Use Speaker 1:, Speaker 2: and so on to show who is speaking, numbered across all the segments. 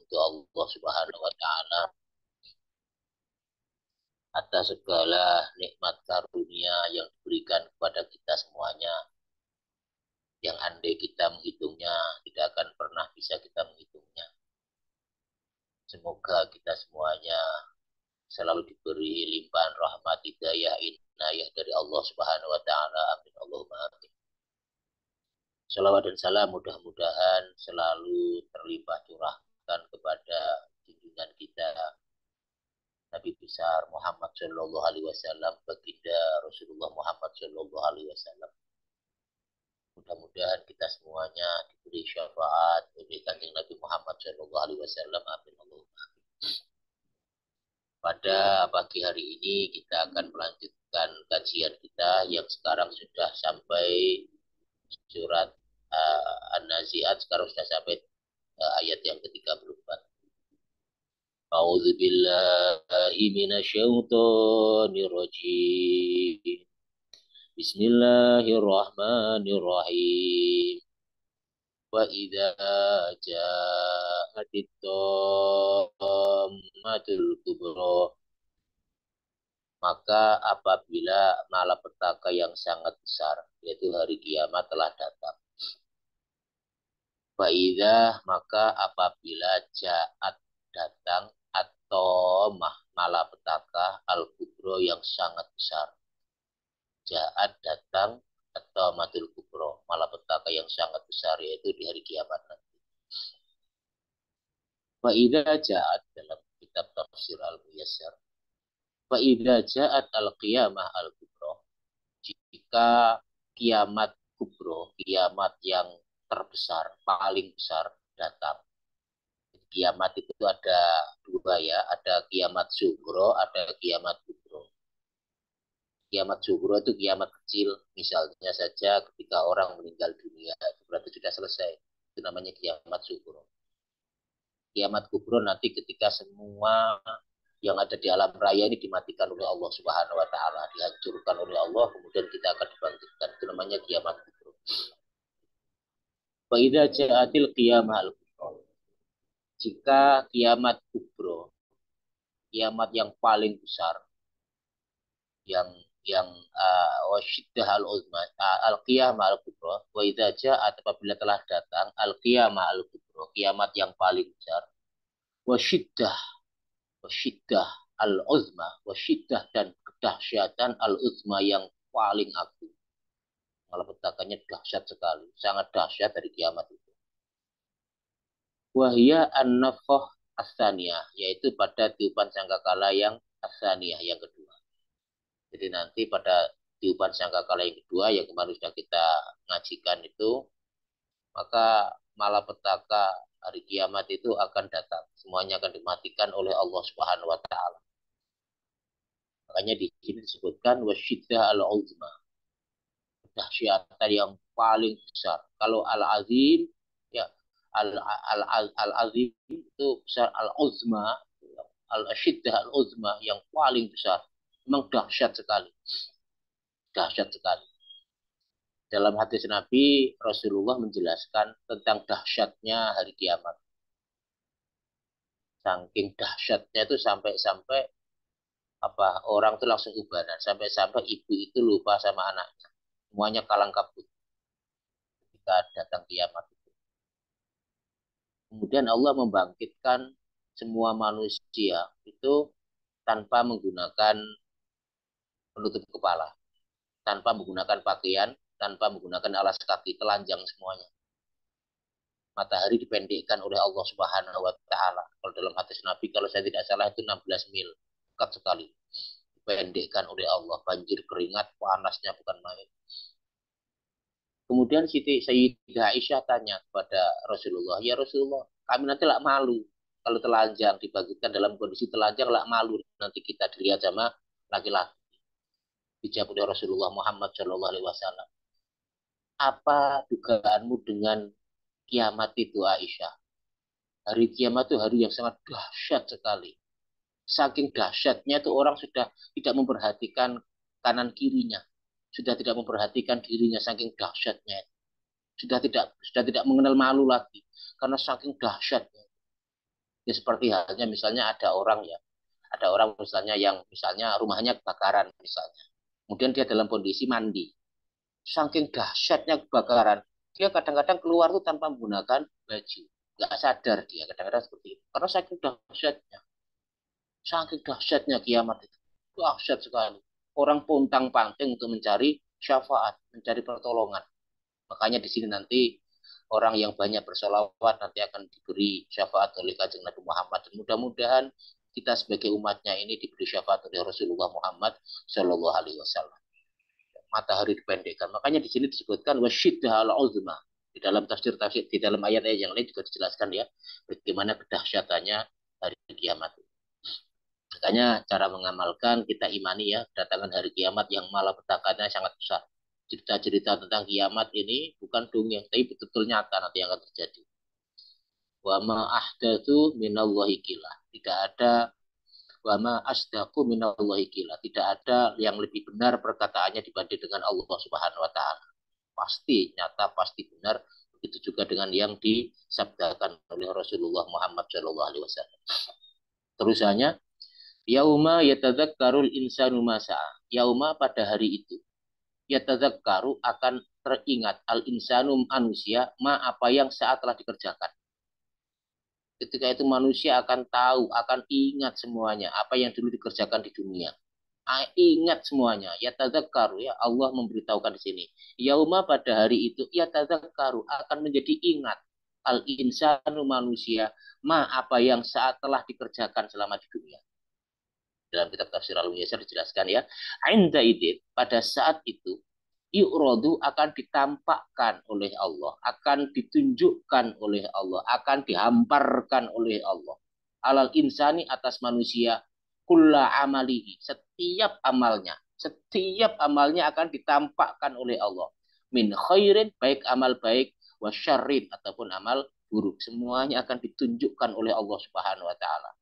Speaker 1: untuk Allah Subhanahu wa taala atas segala nikmat karunia yang diberikan kepada kita semuanya, yang andai kita menghitungnya tidak akan pernah bisa kita menghitungnya. Semoga kita semuanya selalu diberi limpahan rahmat, hidayah, inayah dari Allah Subhanahu wa taala. Amin Allahumma amin. Salawat dan salam mudah-mudahan selalu terlimpah curahkan kepada junjungan kita Nabi besar Muhammad Shallallahu Alaihi Wasallam, baginda Rasulullah Muhammad Shallallahu Alaihi Wasallam. Mudah-mudahan kita semuanya diberi syafaat oleh kanjeng Nabi Muhammad Shallallahu Alaihi Wasallam. Amin Allahumma amin. Pada pagi hari ini kita akan melanjutkan kajian kita yang sekarang sudah sampai surat An-Nazi'at. Sekarang sudah sampai ayat yang ke-34. A'udzu billahi minasyaitonir rajim. Bismillahirrahmanirrahim. Wa idza ja'atit tammatul kubra, maka apabila malapetaka yang sangat besar, yaitu hari kiamat telah datang. Wa idza, maka apabila ja'at datang, atau malapetaka al kubro yang sangat besar. Ja'at datang atau matul kubro, malapetaka yang sangat besar, yaitu di hari kiamat nanti. Wa idza ja'at, dalam kitab tafsir al-Muyassar, wa idza ja'at al-qiyamah al-kubro, jika kiamat kubro, kiamat yang terbesar, paling besar datang. Kiamat itu ada dua ya, ada kiamat sugro, ada kiamat kubro. Kiamat sugro itu kiamat kecil, misalnya saja ketika orang meninggal dunia, itu berarti sudah selesai. Itu namanya kiamat sugro. Kiamat kubro nanti ketika semua yang ada di alam raya ini dimatikan oleh Allah Subhanahu wa taala, dihancurkan oleh Allah, kemudian kita akan dibangkitkan. Itu namanya kiamat kubro. Fa idza ja'atil qiyamah al-kubro, jika kiamat kubro, kiamat yang paling besar, yang wasyiddah al-uzma, al-qiyamah al-kubro, wa idza ja'at, apabila telah datang al-qiyamah al-kubro, kiamat yang paling besar, wasyiddah al-uzma, wasyiddah dan kedahsyatan al-uzma yang paling agung. Malapetakannya dahsyat sekali, sangat dahsyat dari kiamat itu. Wahia an-nafkhah as-saniyah, yaitu pada tiupan sangkakala yang as-saniyah, yang kedua. Jadi nanti pada tiupan sangkakala yang kedua yang kemarin sudah kita ngajikan itu, maka malapetaka hari kiamat itu akan datang. Semuanya akan dimatikan oleh Allah Subhanahu wa taala. Makanya di sini disebutkan wasyiddah al-uzma, dahsyatan yang paling besar. Kalau al-azim ya, al-azim itu besar, al-uzma, al-syiddah al-uzma yang paling besar. Memang dahsyat sekali. Dahsyat sekali. Dalam hadis Nabi, Rasulullah menjelaskan tentang dahsyatnya hari kiamat. Saking dahsyatnya itu sampai-sampai apa, orang itu langsung ubanan, sampai-sampai ibu itu lupa sama anaknya. Semuanya kalang kabut ketika datang kiamat itu. Kemudian Allah membangkitkan semua manusia itu tanpa menggunakan penutup kepala, tanpa menggunakan pakaian, tanpa menggunakan alas kaki, telanjang semuanya. Matahari dipendekkan oleh Allah Subhanahu wa taala. Kalau dalam hadis Nabi, kalau saya tidak salah itu 16 mil, dekat sekali. Dipendekkan oleh Allah, banjir keringat, panasnya bukan main. Kemudian Siti Sayyidah Aisyah tanya kepada Rasulullah, "Ya Rasulullah, kami nanti lah malu kalau telanjang, dibangkitkan dalam kondisi telanjang, lah malu nanti kita dilihat sama laki-laki." Dijawab oleh Rasulullah Muhammad Shallallahu Alaihi Wasallam, "Apa dugaanmu dengan kiamat itu, Aisyah? Hari kiamat itu hari yang sangat dahsyat sekali. Saking dahsyatnya itu orang sudah tidak memperhatikan kanan kirinya, sudah tidak memperhatikan dirinya, saking dahsyatnya. Sudah tidak mengenal malu lagi karena saking dahsyatnya. Ya seperti halnya misalnya ada orang misalnya yang misalnya rumahnya kebakaran misalnya. Kemudian dia dalam kondisi mandi. Saking dahsyatnya kebakaran, dia kadang-kadang keluar tuh tanpa menggunakan baju. Nggak sadar dia kadang-kadang seperti itu. Karena saking dahsyatnya kiamat itu. Dahsyat sekali. Orang pontang-panting untuk mencari syafaat, mencari pertolongan. Makanya di sini nanti orang yang banyak bersolawat nanti akan diberi syafaat oleh Kanjeng Nabi Muhammad. Dan mudah-mudahan kita sebagai umatnya ini diberi syafaat oleh Rasulullah Muhammad Shallallahu Alaihi Wasallam. Matahari dipendekkan. Makanya di sini disebutkan wasyiddah al uzma. Di dalam tafsir di dalam ayat-ayat yang lain juga dijelaskan ya bagaimana kedahsyatannya hari kiamat. Makanya cara mengamalkan kita imani ya kedatangan hari kiamat yang malapetakannya sangat besar. Cerita-cerita tentang kiamat ini bukan dongeng, tapi betul-betul nyata nanti yang akan terjadi. Wa ma ahdatsu minallahi kilah. Tidak ada wa ma asdaqu minallahi kilah. Tidak ada yang lebih benar perkataannya dibanding dengan Allah Subhanahu wa taala. Pasti nyata, pasti benar. Begitu juga dengan yang disabdakan oleh Rasulullah Muhammad Shallallahu alaihi wasallam. Terusannya, yauma yatadzakkarul insanu masa. Yauma pada hari itu yatadzakkaru akan teringat al insanum manusia ma apa yang saat telah dikerjakan. Ketika itu manusia akan tahu, akan ingat semuanya apa yang dulu dikerjakan di dunia. Ingat semuanya. Yatadzakkaru ya Allah memberitahukan di sini. Yauma pada hari itu yatadzakkaru akan menjadi ingat al insanu manusia ma apa yang saat telah dikerjakan selama di dunia. Dalam kitab tafsir Al-Muyassar dijelaskan ya. Inda idin pada saat itu yu'radu akan ditampakkan oleh Allah, akan ditunjukkan oleh Allah, akan dihamparkan oleh Allah. Alal insani atas manusia kulla amalihi, setiap amalnya akan ditampakkan oleh Allah. Min khairin, baik amal baik, wa syarrin, ataupun amal buruk. Semuanya akan ditunjukkan oleh Allah Subhanahu wa taala.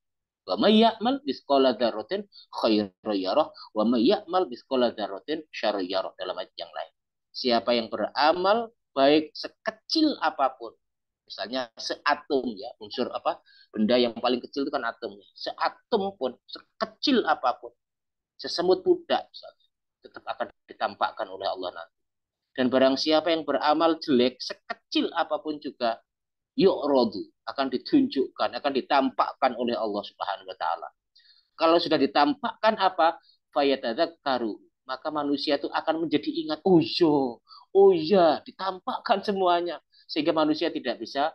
Speaker 1: Wa may ya'mal misqala dzarratin khairan yarah wa may ya'mal misqala dzarratin syarran yarah dalam ayat yang lain. Siapa yang beramal baik sekecil apapun, misalnya seatom ya, unsur apa? Benda yang paling kecil itu kan atomnya. Seatom pun, sekecil apapun, sesemut pudak misalnya, tetap akan ditampakkan oleh Allah nanti. Dan barang siapa yang beramal jelek sekecil apapun juga yu'radu akan ditunjukkan, akan ditampakkan oleh Allah Subhanahu wa taala. Kalau sudah ditampakkan apa? Fayatadzakkaru, maka manusia itu akan menjadi ingat, oh iya, ditampakkan semuanya sehingga manusia tidak bisa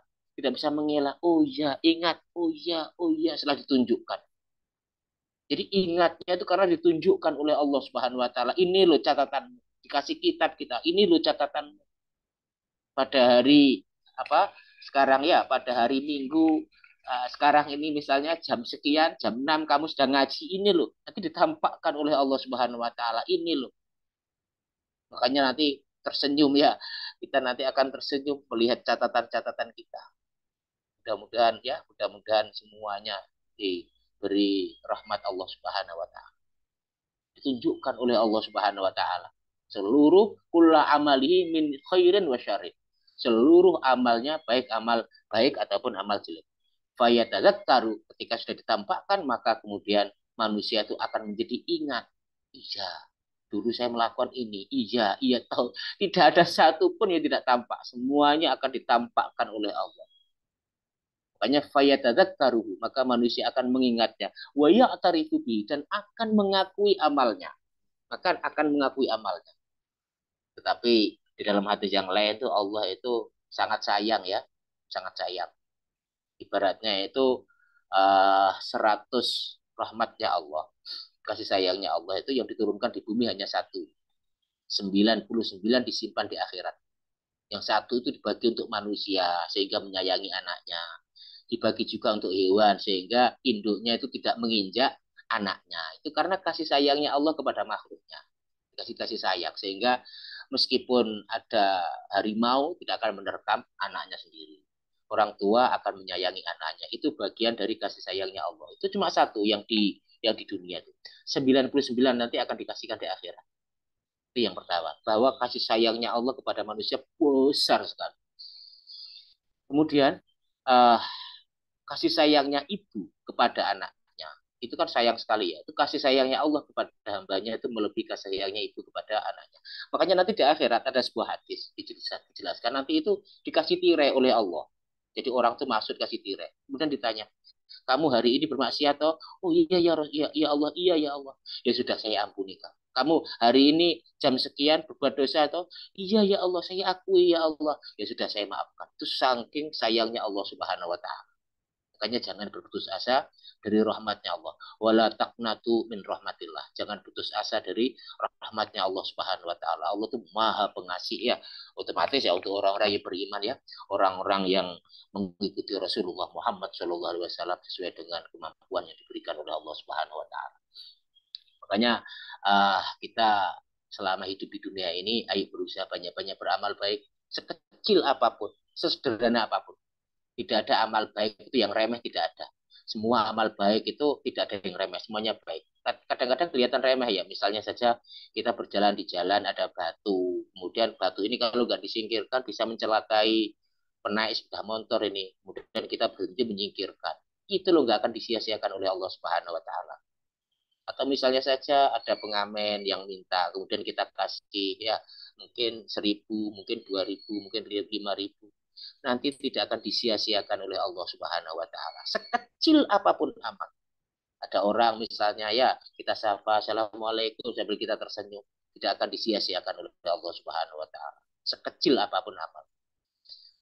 Speaker 1: mengelak. Oh iya, ingat. Oh iya setelah ditunjukkan. Jadi ingatnya itu karena ditunjukkan oleh Allah Subhanahu wa taala. Ini loh catatan dikasih kitab kita. Ini loh catatan pada hari apa sekarang ya pada hari Minggu sekarang ini misalnya jam sekian jam 6 kamu sedang ngaji ini loh nanti ditampakkan oleh Allah Subhanahu wa taala ini loh makanya nanti tersenyum ya kita nanti akan tersenyum melihat catatan-catatan kita mudah-mudahan semuanya diberi rahmat Allah Subhanahu wa taala ditunjukkan oleh Allah Subhanahu wa taala seluruh kulla amalihi min khairin wa syarrin seluruh amalnya baik amal baik ataupun amal jelek fayatadzakkaru ketika sudah ditampakkan maka kemudian manusia itu akan menjadi ingat iya dulu saya melakukan ini iya tahu tidak ada satu pun yang tidak tampak semuanya akan ditampakkan oleh Allah makanya fayatadzakkaru maka manusia akan mengingatnya wa ya'tarifu bi dan akan mengakui amalnya akan mengakui amalnya tetapi di dalam hadis yang lain itu Allah itu sangat sayang ya sangat sayang ibaratnya itu 100 rahmatnya Allah kasih sayangnya Allah itu yang diturunkan di bumi hanya satu 99 disimpan di akhirat yang satu itu dibagi untuk manusia sehingga menyayangi anaknya dibagi juga untuk hewan sehingga induknya itu tidak menginjak anaknya itu karena kasih sayangnya Allah kepada makhluknya kasih sayang sehingga meskipun ada harimau tidak akan menerkam anaknya sendiri orang tua akan menyayangi anaknya itu bagian dari kasih sayangnya Allah itu cuma satu yang di dunia itu 99 nanti akan dikasihkan di akhirat itu yang pertama bahwa kasih sayangnya Allah kepada manusia besar sekali kemudian uh, kasih sayangnya ibu kepada anaknya itu kan sayang sekali ya. Itu kasih sayangnya Allah kepada hambanya itu melebihi kasih sayangnya ibu kepada anaknya. Makanya nanti di akhirat ada sebuah hadis dijelaskan nanti itu dikasih tirai oleh Allah. Jadi orang tuh maksud kasih tirai. Kemudian ditanya, kamu hari ini bermaksiat toh? Oh iya ya, ya, ya Allah, iya ya Allah. Ya sudah saya ampuni kamu. Kamu hari ini jam sekian berbuat dosa atau iya ya Allah saya akui ya Allah. Ya sudah saya maafkan. Itu saking sayangnya Allah Subhanahu wa taala. Makanya jangan berputus asa dari rahmatnya Allah. Wala taqnatu min rahmatillah. Jangan putus asa dari rahmatnya Allah Subhanahu wa taala. Allah itu Maha Pengasih ya. Otomatis ya untuk orang-orang yang beriman ya, orang-orang yang mengikuti Rasulullah Muhammad SAW sesuai dengan kemampuan yang diberikan oleh Allah Subhanahu wa taala. Makanya kita selama hidup di dunia ini ayo berusaha banyak-banyak beramal baik sekecil apapun, sesederhana apapun. Tidak ada amal baik itu yang remeh, tidak ada. Semua amal baik itu tidak ada yang remeh, semuanya baik. Kadang-kadang kelihatan remeh ya, misalnya saja kita berjalan di jalan ada batu, kemudian batu ini kalau nggak disingkirkan bisa mencelakai penaik sepeda motor ini, kemudian kita berhenti menyingkirkan. Itu loh nggak akan disia-siakan oleh Allah Subhanahu Wa Taala. Atau misalnya saja ada pengamen yang minta, kemudian kita kasih ya mungkin 1.000, mungkin 2.000, mungkin 5.000 nanti tidak akan disia-siakan oleh Allah Subhanahu wa taala. Sekecil apapun amal. Ada orang misalnya ya kita sapa assalamualaikum sambil kita tersenyum, tidak akan disia-siakan oleh Allah Subhanahu wa taala. Sekecil apapun amal.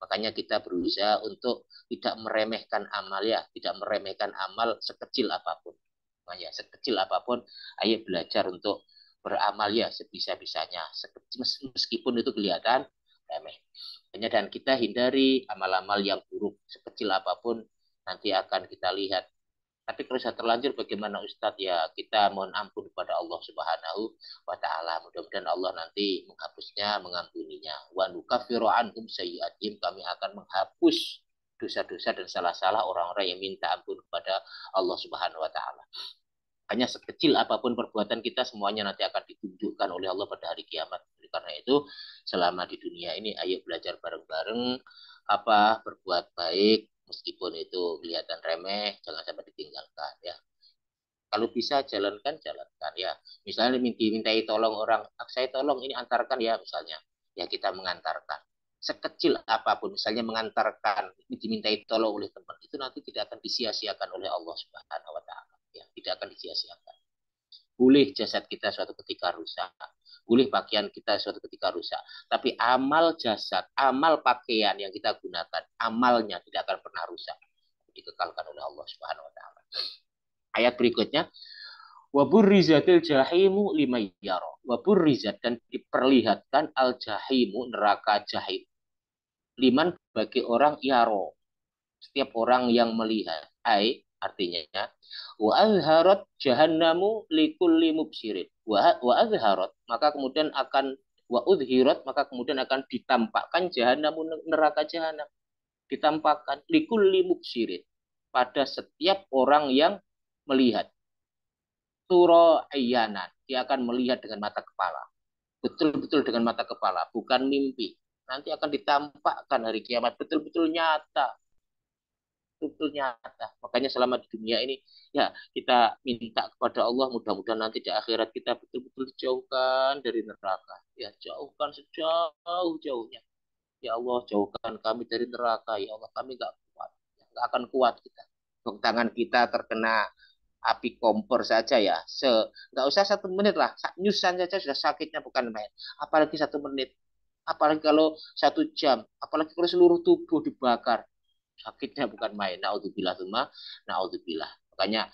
Speaker 1: Makanya kita berusaha untuk tidak meremehkan amal ya, tidak meremehkan amal sekecil apapun. Ya, sekecil apapun, ayo belajar untuk beramal ya sebisa-bisanya. Meskipun itu kelihatan remeh. Dan kita hindari amal-amal yang buruk sekecil apapun nanti akan kita lihat. Tapi kalau sudah terlanjur bagaimana Ustadz ya kita mohon ampun kepada Allah Subhanahu wa taala. Mudah-mudahan Allah nanti menghapusnya, mengampuninya. Wa nukaffiru anhum sayyi'atihim, kami akan menghapus dosa-dosa dan salah-salah orang-orang yang minta ampun kepada Allah Subhanahu wa taala. Hanya sekecil apapun perbuatan kita semuanya nanti akan ditunjukkan oleh Allah pada hari kiamat. Karena itu selama di dunia ini ayo belajar bareng-bareng apa berbuat baik meskipun itu kelihatan remeh jangan sampai ditinggalkan ya. Kalau bisa jalankan jalankan ya. Misalnya dimintai tolong orang, saya tolong ini antarkan ya misalnya. Ya kita mengantarkan. Sekecil apapun misalnya mengantarkan dimintai tolong oleh teman itu nanti tidak akan disia-siakan oleh Allah Subhanahu wa taala. Ya, tidak akan disia-siakan. Boleh jasad kita suatu ketika rusak, boleh pakaian kita suatu ketika rusak, tapi amal jasad, amal pakaian yang kita gunakan, amalnya tidak akan pernah rusak, dikekalkan oleh Allah Subhanahu wa taala. Ayat berikutnya, waburrizatil jahimu liman yara. Waburrizat dan diperlihatkan al jahimu neraka jahim. Liman bagi orang yaro. Setiap orang yang melihat. Artinya wa azharat jahannamu likulli mubsirin. Wa azharat maka kemudian akan wa udhirat maka kemudian akan ditampakkan jahannamu neraka jahanam. Ditampakkan likulli mubsirin pada setiap orang yang melihat. Turo ayanan. Dia akan melihat dengan mata kepala. Betul-betul dengan mata kepala. Bukan mimpi. Nanti akan ditampakkan hari kiamat. Betul-betul nyata. Betul-betul nyata. Makanya selama di dunia ini, ya kita minta kepada Allah. Mudah-mudahan nanti di akhirat kita betul-betul dijauhkan dari neraka. Ya jauhkan sejauh-jauhnya. Ya Allah jauhkan kami dari neraka. Ya Allah kami gak kuat. Gak akan kuat kita. Tangan kita terkena api kompor saja ya, nggak usah 1 menit lah, nyusan saja sudah sakitnya bukan main. Apalagi 1 menit, apalagi kalau 1 jam, apalagi kalau seluruh tubuh dibakar, sakitnya bukan main. Naudzubillah semua, naudzubillah. Makanya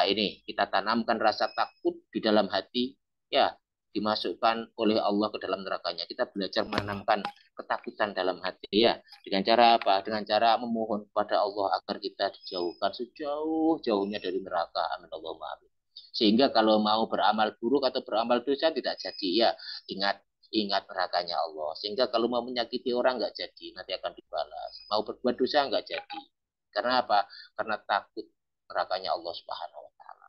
Speaker 1: ini kita tanamkan rasa takut di dalam hati, ya dimasukkan oleh Allah ke dalam nerakanya. Kita belajar menanamkan ketakutan dalam hati ya. Dengan cara apa? Dengan cara memohon kepada Allah agar kita dijauhkan sejauh-jauhnya dari neraka. Amin Allahumma amin. Sehingga kalau mau beramal buruk atau beramal dosa tidak jadi ya. Ingat nerakanya Allah. Sehingga kalau mau menyakiti orang nggak jadi, nanti akan dibalas. Mau berbuat dosa nggak jadi. Karena apa? Karena takut nerakanya Allah Subhanahu wa taala.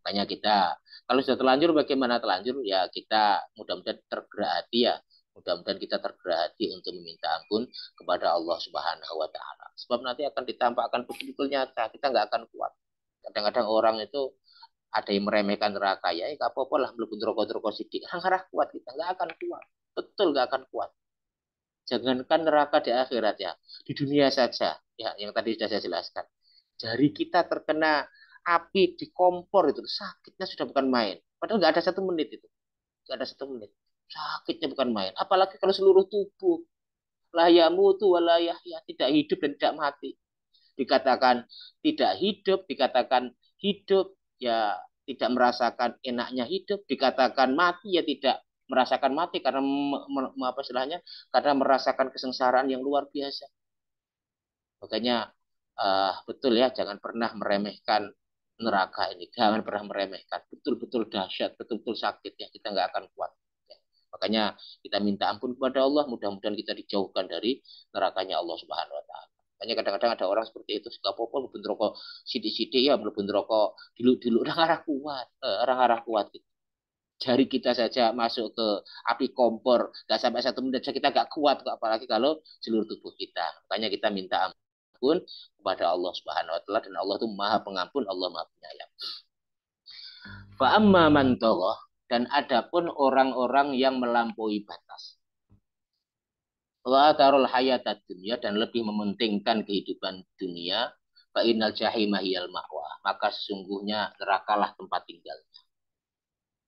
Speaker 1: Makanya kita kalau sudah terlanjur bagaimana terlanjur ya kita mudah-mudahan tergerak hati ya. Mudah-mudahan kita tergerak hati untuk meminta ampun kepada Allah Subhanahu wa taala. Sebab nanti akan ditampakkan betul-betul nyata, kita nggak akan kuat. Kadang-kadang orang itu ada yang meremehkan neraka, ya nggak apa-apa lah mlebu neraka sidik. Ngarah kuat, kita nggak akan kuat. Betul nggak akan kuat. Jangankan neraka di akhirat, ya, di dunia saja, ya yang tadi sudah saya jelaskan. Jari kita terkena api di kompor itu sakitnya sudah bukan main. Padahal nggak ada 1 menit itu, nggak ada 1 menit. Sakitnya bukan main. Apalagi kalau seluruh tubuh, layamu tu walayah, ya tidak hidup dan tidak mati. Dikatakan tidak hidup, dikatakan hidup, ya tidak merasakan enaknya hidup. Dikatakan mati, ya tidak merasakan mati karena apa istilahnya, karena merasakan kesengsaraan yang luar biasa. Makanya betul ya, jangan pernah meremehkan neraka ini, jangan pernah meremehkan. Betul-betul dahsyat, betul-betul sakit, ya kita nggak akan kuat. Ya. Makanya kita minta ampun kepada Allah, mudah-mudahan kita dijauhkan dari nerakanya Allah Subhanahu Wa Taala. Makanya kadang-kadang ada orang seperti itu, suka apa mlebu neraka sithik-sithik, ya mlebu neraka diluk-diluk, orang arah kuat, orang arah kuat gitu. Jari kita saja masuk ke api kompor, nggak sampai 1 menit saja kita nggak kuat, apalagi kalau seluruh tubuh kita. Makanya kita minta ampun kepada Allah Subhanahu Wa Taala, dan Allah itu Maha Pengampun, Allah Maha Penyayang. Fa'amma man tagha, dan adapun orang-orang yang melampaui batas. Wa tarul hayatad dunya, dan lebih mementingkan kehidupan dunia, fa innal jahima hiyal ma'wa, maka sesungguhnya nerakalah tempat tinggal.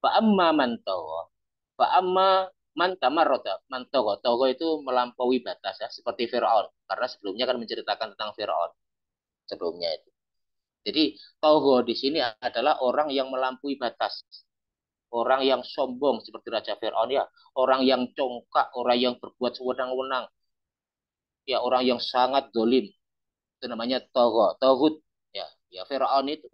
Speaker 1: Fa'amma man tagha, fa'amma man tamarrada, man tagha, tagha itu melampaui batas, ya, seperti Firaun, karena sebelumnya kan menceritakan tentang Firaun sebelumnya itu. Jadi tagha di sini adalah orang yang melampaui batas, orang yang sombong seperti Raja Firaun, ya, orang yang congkak, orang yang berbuat sewenang-wenang, ya, orang yang sangat dolim, itu namanya tagha, tagut, ya, ya Firaun itu.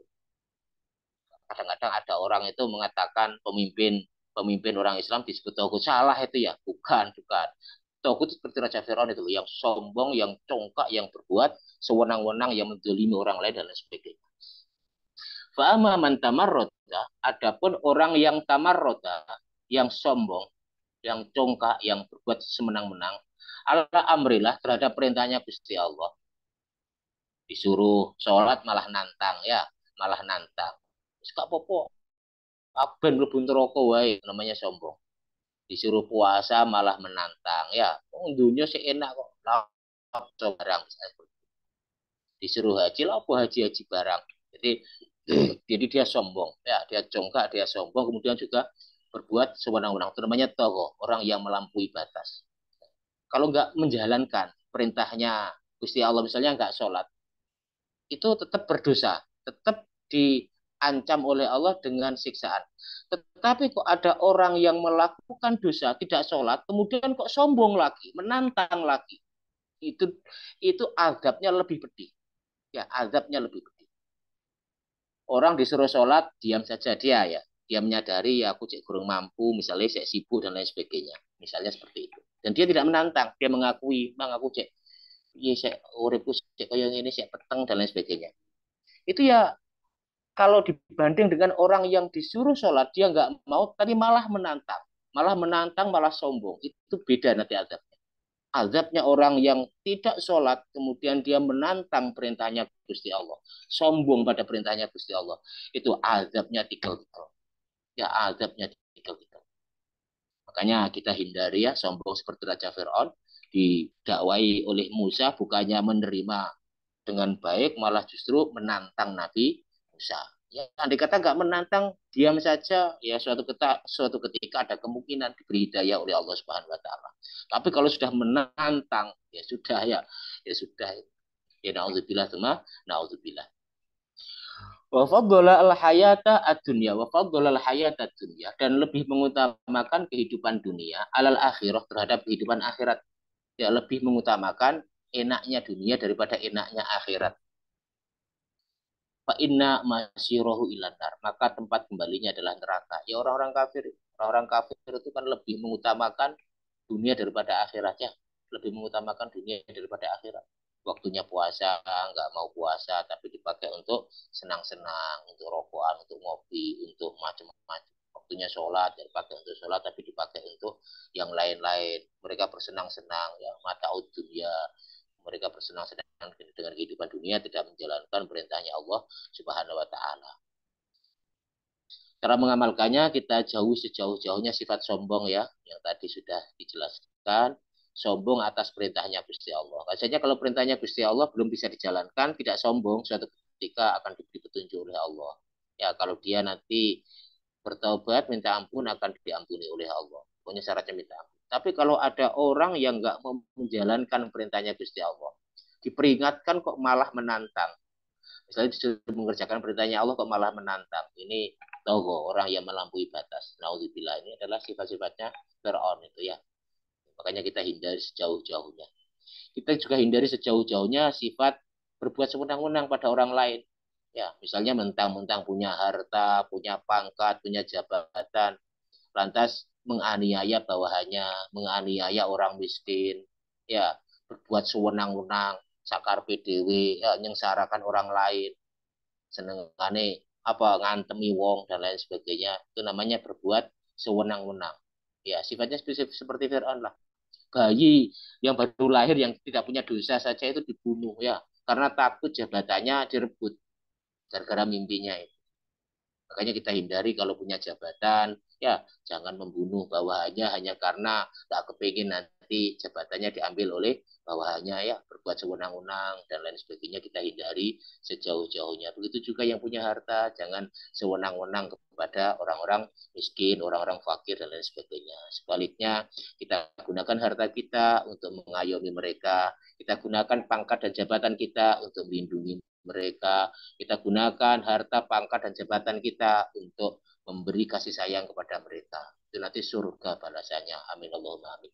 Speaker 1: Kadang-kadang ada orang itu mengatakan pemimpin pemimpin orang Islam disebut togut, salah itu, ya, bukan, bukan. Togut seperti Raja Firaun itu, yang sombong, yang congkak, yang berbuat sewenang-wenang, yang mendolimi orang lain dan lain sebagainya. Fa'ama man tamarroda, adapun orang yang tamarroda, yang sombong, yang congkak, yang berbuat semenang-menang, ala amrillah, terhadap perintahnya Gusti Allah, disuruh sholat malah nantang, ya, malah nantang. Gak apa-apa, aku ben mlebu neraka wae, namanya sombong. Disuruh puasa malah menantang, ya, dunia sih enak kok, barang. Disuruh haji lah, apa haji-haji barang. Jadi jadi dia sombong, ya, dia congkak, dia sombong, kemudian juga berbuat sewenang-wenang. Itu namanya togo, orang yang melampaui batas. Kalau nggak menjalankan perintahnya Gusti Allah, misalnya nggak sholat, itu tetap berdosa, tetap diancam oleh Allah dengan siksaan. Tetapi kok ada orang yang melakukan dosa, tidak sholat, kemudian kok sombong lagi, menantang lagi, itu itu azabnya lebih pedih, ya, azabnya lebih pedih. Orang disuruh sholat, diam saja dia, ya, dia menyadari, ya, aku cek kurang mampu, misalnya saya sibuk dan lain sebagainya, misalnya seperti itu. Dan dia tidak menantang, dia mengakui, bang aku cek, iya saya uripku cek kayak ini, saya peteng dan lain sebagainya. Itu, ya, kalau dibanding dengan orang yang disuruh sholat, dia nggak mau, tadi malah menantang, malah sombong. Itu beda nanti azabnya. Azabnya orang yang tidak sholat, kemudian dia menantang perintahnya Gusti Allah, sombong pada perintahnya Gusti Allah. Itu azabnya tikel-tikel. Ya, azabnya tikel-tikel. Makanya kita hindari, ya, sombong seperti Raja Fir'aun, didakwai oleh Musa, bukannya menerima dengan baik, malah justru menantang Nabi Musa. Ya, andai kata nggak menantang, diam saja, ya suatu ketika ada kemungkinan diberi hidayah oleh Allah Subhanahu Wa Taala. Tapi kalau sudah menantang, ya sudah, ya, ya sudah, ya naudzubillah, cuma naudzubillah. Wa faddala al-hayata ad-dunya, wa faddala al-hayata ad-dunya, dan lebih mengutamakan kehidupan dunia alal akhirah, terhadap kehidupan akhirat. Ya, lebih mengutamakan enaknya dunia daripada enaknya akhirat. Fa inna masyirohu ilanar, maka tempat kembalinya adalah neraka. Ya, orang-orang kafir, orang-orang kafir itu kan lebih mengutamakan dunia daripada akhiratnya, lebih mengutamakan dunia daripada akhirat. Waktunya puasa, nggak mau puasa, tapi dipakai untuk senang-senang, untuk rokokan, untuk ngopi, untuk macam-macam. waktunya sholat, dipakai untuk sholat, tapi dipakai untuk yang lain-lain. Mereka bersenang-senang, ya, mata dunia. Mereka bersenang-senang dengan kehidupan dunia, tidak menjalankan perintahnya Allah Subhanahu wa Ta'ala. Cara mengamalkannya kita jauh sejauh-jauhnya sifat sombong ya, yang tadi sudah dijelaskan. Sombong atas perintahnya Gusti Allah. Rasanya kalau perintahnya Gusti Allah belum bisa dijalankan, tidak sombong, suatu ketika akan diberi petunjuk oleh Allah. Ya, kalau dia nanti bertaubat, minta ampun akan diampuni oleh Allah. Pokoknya syaratnya minta ampun. Tapi kalau ada orang yang nggak mau menjalankan perintahnya Gusti Allah, diperingatkan kok malah menantang. Misalnya disuruh mengerjakan perintahnya Allah kok malah menantang. Ini togo, orang yang melampaui batas. Naudzubillah, ini adalah sifat-sifatnya Fir'aun itu ya. Makanya kita hindari sejauh-jauhnya. Kita juga hindari sejauh-jauhnya sifat berbuat sewenang-wenang pada orang lain. Ya, misalnya mentang-mentang punya harta, punya pangkat, punya jabatan, lantas menganiaya bawahannya, menganiaya orang miskin, ya, berbuat sewenang-wenang, sakar PDW, ya, nyengsarakan orang lain, senengane apa ngantemi wong dan lain sebagainya. Itu namanya berbuat sewenang-wenang. Ya, sifatnya seperti Fir'aun lah. Bayi yang baru lahir yang tidak punya dosa saja itu dibunuh ya, karena takut jabatannya direbut gara-gara mimpinya itu. Makanya kita hindari kalau punya jabatan, ya jangan membunuh bawahannya hanya karena tak kepingin nanti jabatannya diambil oleh bawahannya ya, berbuat sewenang-wenang dan lain sebagainya kita hindari sejauh-jauhnya. Begitu juga yang punya harta, jangan sewenang-wenang kepada orang-orang miskin, orang-orang fakir dan lain sebagainya. Sebaliknya, kita gunakan harta kita untuk mengayomi mereka, kita gunakan pangkat dan jabatan kita untuk melindungi mereka, kita gunakan harta, pangkat, dan jabatan kita untuk memberi kasih sayang kepada mereka. Itu nanti surga balasannya. Amin Allahumma amin.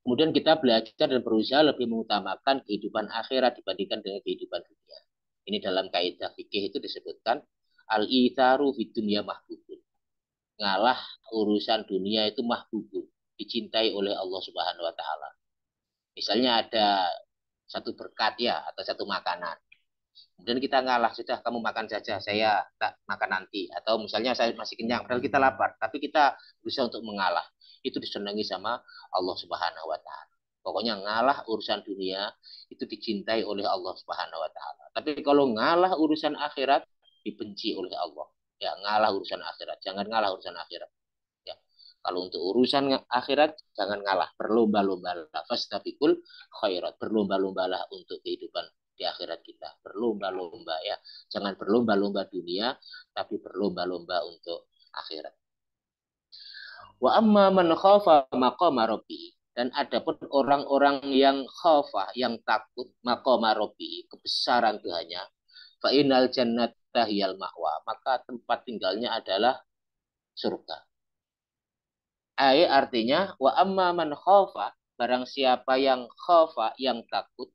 Speaker 1: Kemudian kita belajar dan berusaha lebih mengutamakan kehidupan akhirat dibandingkan dengan kehidupan dunia. Ini dalam kaidah fikih itu disebutkan al-itharu fid dunya mahbubun. Ngalah urusan dunia itu mahbubun, dicintai oleh Allah Subhanahu wa taala. Misalnya ada satu berkat ya atau satu makanan. Kemudian kita ngalah, sudah kamu makan saja, saya tak makan nanti. Atau misalnya saya masih kenyang, padahal kita lapar, tapi kita berusaha untuk mengalah. Itu disenangi sama Allah Subhanahu wa Ta'ala. Pokoknya ngalah urusan dunia itu dicintai oleh Allah Subhanahu wa Ta'ala. Tapi kalau ngalah urusan akhirat dibenci oleh Allah. Ya, ngalah urusan akhirat, jangan ngalah urusan akhirat. Ya. Kalau untuk urusan akhirat jangan ngalah, berlomba-lombalah. Fastabiqul khairat, berlomba-lombalah untuk kehidupan di akhirat kita. Berlomba-lomba ya. Jangan berlomba-lomba dunia, tapi berlomba-lomba untuk akhirat. Wa amma man khafa maqama rabbi, dan adapun orang-orang yang khafa, yang takut maqama rabbi, kebesaran Tuhannya, fa innal jannata hiyal ma'wa, maka tempat tinggalnya adalah surga. Ai artinya wa amma man khafa, barang siapa yang khafa, yang takut,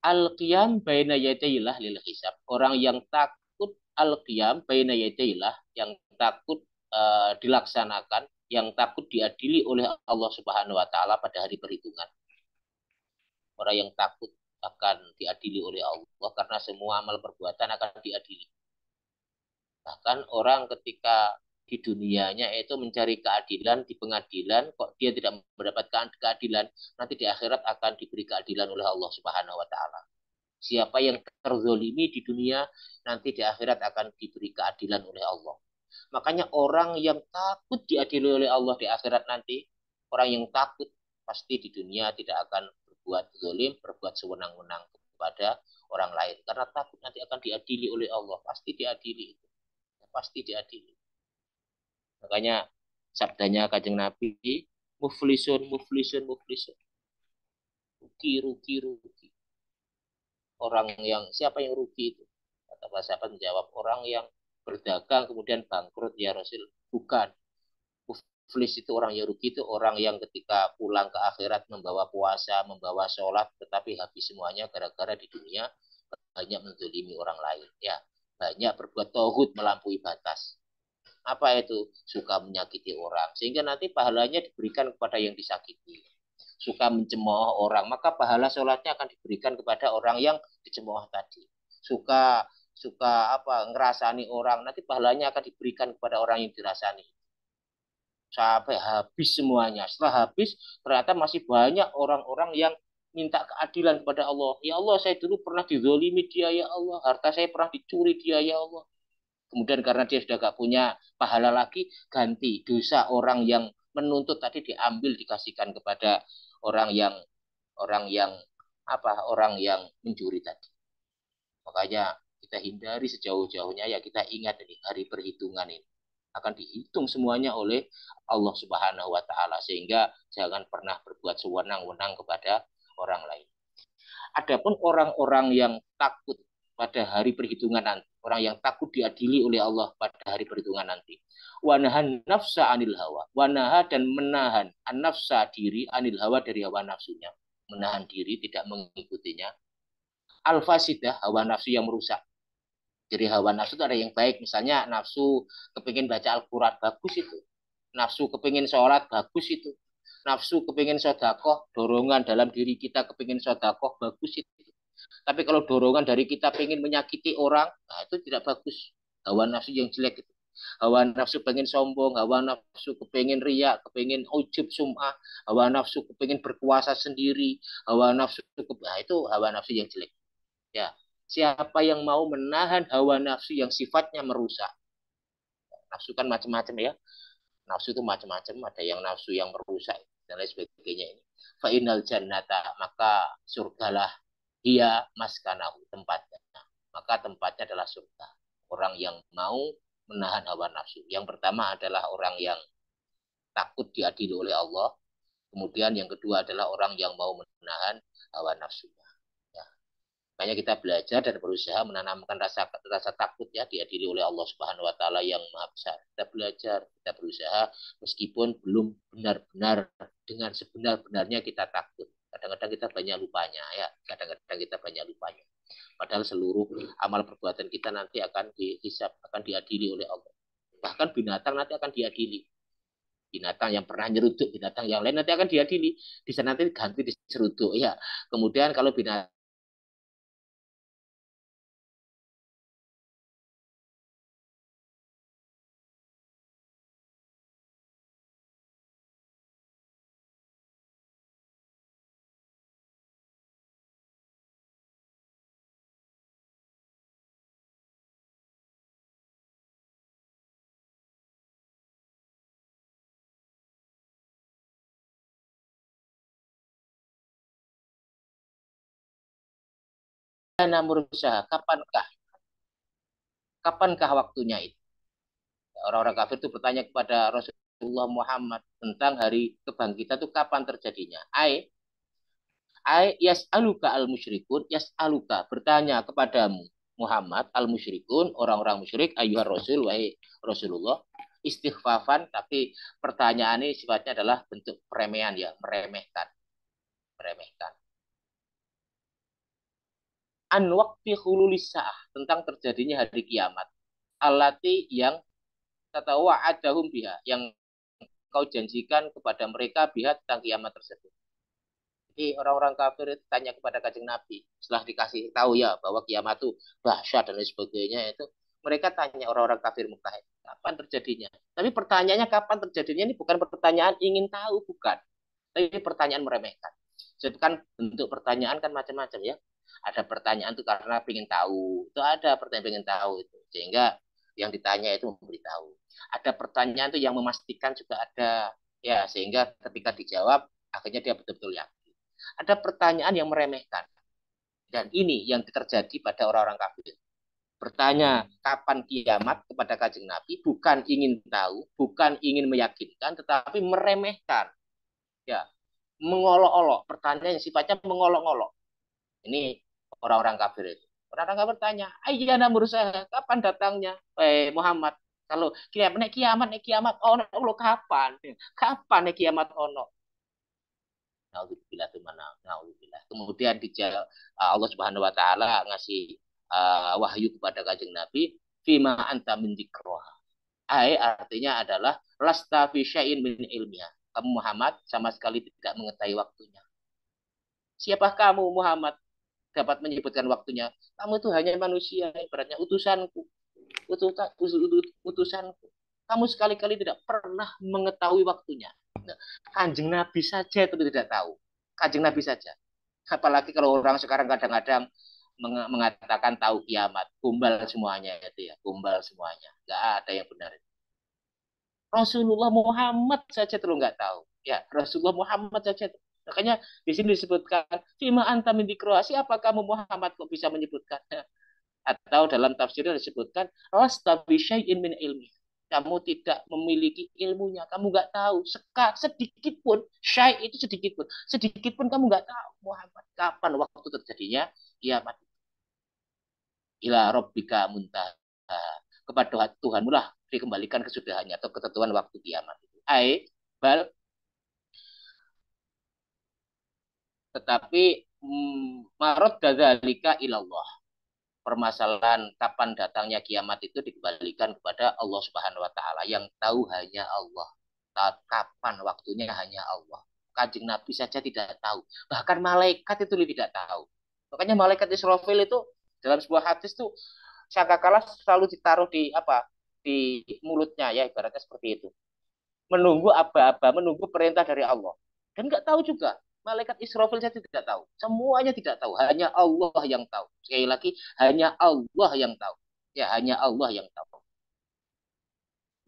Speaker 1: al-qiyam baina yadayillah lil hisab. Orang yang takut al-qiyam baina yadayillah, yang takut dilaksanakan, yang takut diadili oleh Allah Subhanahu wa taala pada hari perhitungan. Orang yang takut akan diadili oleh Allah karena semua amal perbuatan akan diadili. Bahkan orang ketika di dunianya itu mencari keadilan di pengadilan, kok dia tidak mendapatkan keadilan, nanti di akhirat akan diberi keadilan oleh Allah Subhanahu wa taala. Siapa yang terzolimi di dunia, nanti di akhirat akan diberi keadilan oleh Allah. Makanya orang yang takut diadili oleh Allah di akhirat nanti, orang yang takut pasti di dunia tidak akan berbuat zolim, berbuat sewenang-wenang kepada orang lain. Karena takut nanti akan diadili oleh Allah, pasti diadili. Pasti diadili. Makanya sabdanya Kanjeng Nabi, muflisun, muflisun, muflisun. Rugi, rugi, rugi. Orang yang, siapa yang rugi itu? Kata para sahabat menjawab, orang yang berdagang kemudian bangkrut ya Rasul. Bukan. Muflis itu orang yang rugi itu orang yang ketika pulang ke akhirat membawa puasa, membawa sholat, tetapi habis semuanya gara-gara di dunia banyak menzalimi orang lain. Ya, banyak berbuat tauhid melampaui batas. Apa itu? Suka menyakiti orang. Sehingga nanti pahalanya diberikan kepada yang disakiti. Suka mencemooh orang, maka pahala sholatnya akan diberikan kepada orang yang dicemooh tadi. Suka suka apa ngerasani orang, nanti pahalanya akan diberikan kepada orang yang dirasani sampai habis semuanya. Setelah habis, ternyata masih banyak orang-orang yang minta keadilan kepada Allah. Ya Allah, saya dulu pernah dizolimi dia, ya Allah. Harta saya pernah dicuri dia, ya Allah. Kemudian karena dia sudah gak punya pahala lagi, ganti dosa orang yang menuntut tadi diambil dikasihkan kepada orang yang orang yang mencuri tadi. Makanya kita hindari sejauh-jauhnya ya kita ingat ini hari perhitungan ini akan dihitung semuanya oleh Allah Subhanahu wa taala sehingga jangan pernah berbuat sewenang-wenang kepada orang lain. Adapun orang-orang yang takut pada hari perhitungan nanti, orang yang takut diadili oleh Allah pada hari perhitungan nanti. Wanahan nafsa anil hawa, wanaha dan menahan an nafsa diri anil hawa dari hawa nafsunya, menahan diri tidak mengikutinya. Al-fasidah, hawa nafsu yang merusak. Jadi hawa nafsu itu ada yang baik, misalnya nafsu kepingin baca Al-Quran, bagus itu. Nafsu kepingin sholat, bagus itu. Nafsu kepingin sodakoh, dorongan dalam diri kita kepingin sodakoh, bagus itu. Tapi kalau dorongan dari kita pengen menyakiti orang, nah itu tidak bagus. Hawa nafsu yang jelek itu. Hawa nafsu pengen sombong, hawa nafsu kepingin riak, kepingin ujub sum'ah, hawa nafsu kepingin berkuasa sendiri, hawa nafsu, nah itu hawa nafsu yang jelek. Ya, siapa yang mau menahan hawa nafsu yang sifatnya merusak? Nafsu kan macam-macam ya. Nafsu itu macam-macam. Ada yang nafsu yang merusak dan lain sebagainya ini. Fa'inal jannata maka surgalah dia maskanahu tempatnya. Maka tempatnya adalah surga. Orang yang mau menahan hawa nafsu. Yang pertama adalah orang yang takut diadili oleh Allah. Kemudian yang kedua adalah orang yang mau menahan hawa nafsu. Makanya kita belajar dan berusaha menanamkan rasa takut ya diadili oleh Allah Subhanahu wa taala yang Maha Besar. Kita belajar, kita berusaha meskipun belum benar-benar dengan sebenar-benarnya kita takut. Kadang-kadang kita banyak lupanya ya, kadang-kadang kita banyak lupanya. Padahal seluruh amal perbuatan kita nanti akan dihisab, akan diadili oleh Allah. Bahkan binatang nanti akan diadili. Binatang yang pernah nyeruduk binatang yang lain nanti akan diadili. Di sana nanti ganti diseruduk ya. Kemudian kalau binatang berusaha, kapankah waktunya itu? Orang-orang kafir itu bertanya kepada Rasulullah Muhammad tentang hari kebangkitan itu kapan terjadinya. Yas'aluka al-musyrikun, yas'aluka bertanya kepadamu Muhammad al-musyrikun, orang-orang musyrik, ayyuhar rasul, wahai Rasulullah, istighfafan, tapi pertanyaan ini sifatnya adalah bentuk peremehan ya, meremehkan, meremehkan. An waqti khululis sa'ah, tentang terjadinya hari kiamat. Allati yang tatawa'adahum biha, yang kau janjikan kepada mereka biha tentang kiamat tersebut. Jadi orang-orang kafir itu tanya kepada Kanjeng Nabi setelah dikasih tahu ya bahwa kiamat itu dahsyat dan lain sebagainya itu mereka tanya orang-orang kafir Mekah kapan terjadinya. Tapi pertanyaannya kapan terjadinya ini bukan pertanyaan ingin tahu bukan, tapi pertanyaan meremehkan. Jadi kan bentuk pertanyaan kan macam-macam ya. Ada pertanyaan itu karena ingin tahu, itu ada pertanyaan ingin tahu itu sehingga yang ditanya itu memberitahu. Ada pertanyaan itu yang memastikan juga ada ya sehingga ketika dijawab akhirnya dia betul-betul yakin. Ada pertanyaan yang meremehkan. Dan ini yang terjadi pada orang-orang kafir. Bertanya kapan kiamat kepada Kanjeng Nabi bukan ingin tahu, bukan ingin meyakinkan, tetapi meremehkan. Ya, mengolok-olok. Pertanyaan yang sifatnya mengolok-olok. Ini orang-orang kafir itu. Orang-orang kafir tanya, ayyana mursaha, kapan datangnya? Muhammad, kalau kiamat, ono kapan? Kapan kiamat ono? Naudzubillah itu mana? Naudzubillah. Kemudian dijawab Allah Subhanahu wa taala ngasih wahyu kepada Kanjeng Nabi, fima anta min dzikroha. Artinya adalah lasta fi syai'in min ilmiha. Kamu Muhammad sama sekali tidak mengetahui waktunya. Siapa kamu Muhammad? dapat menyebutkan waktunya. Kamu itu hanya manusia, ibaratnya utusanku, utusanku. Kamu sekali-kali tidak pernah mengetahui waktunya. Nah, Kanjeng Nabi saja itu tidak tahu. Kanjeng Nabi saja. Apalagi kalau orang sekarang kadang-kadang mengatakan tahu kiamat, kumbal semuanya itu ya, kumbal semuanya. Nggak ada yang benar. Rasulullah Muhammad saja terus nggak tahu. Ya, Rasulullah Muhammad saja. Makanya di sini disebutkan, Fima anta min siapa kamu Muhammad kok bisa menyebutkan? Atau dalam tafsirnya disebutkan, lasta bi syai'in min ilmi. Kamu tidak memiliki ilmunya, kamu nggak tahu. Sedikit pun, syai' itu sedikit pun kamu nggak tahu Muhammad kapan waktu terjadinya kiamat. Ila rabbika muntaha, kepada Tuhanmu lah dikembalikan kesudahannya atau ketentuan waktu kiamat itu. Bal, tetapi marot dadzalika ilallah. Permasalahan kapan datangnya kiamat itu dikembalikan kepada Allah Subhanahu wa taala. Yang tahu hanya Allah. Kapan waktunya hanya Allah. Kanjeng Nabi saja tidak tahu. Bahkan malaikat itu tidak tahu. Makanya malaikat Israfil itu dalam sebuah hadis tuh sangkakala selalu ditaruh di apa? Di mulutnya ya, ibaratnya seperti itu. Menunggu aba-aba, menunggu perintah dari Allah. Dan nggak tahu juga. Malaikat Israfil saja tidak tahu. Semuanya tidak tahu. Hanya Allah yang tahu. Sekali lagi, hanya Allah yang tahu. Ya, hanya Allah yang tahu.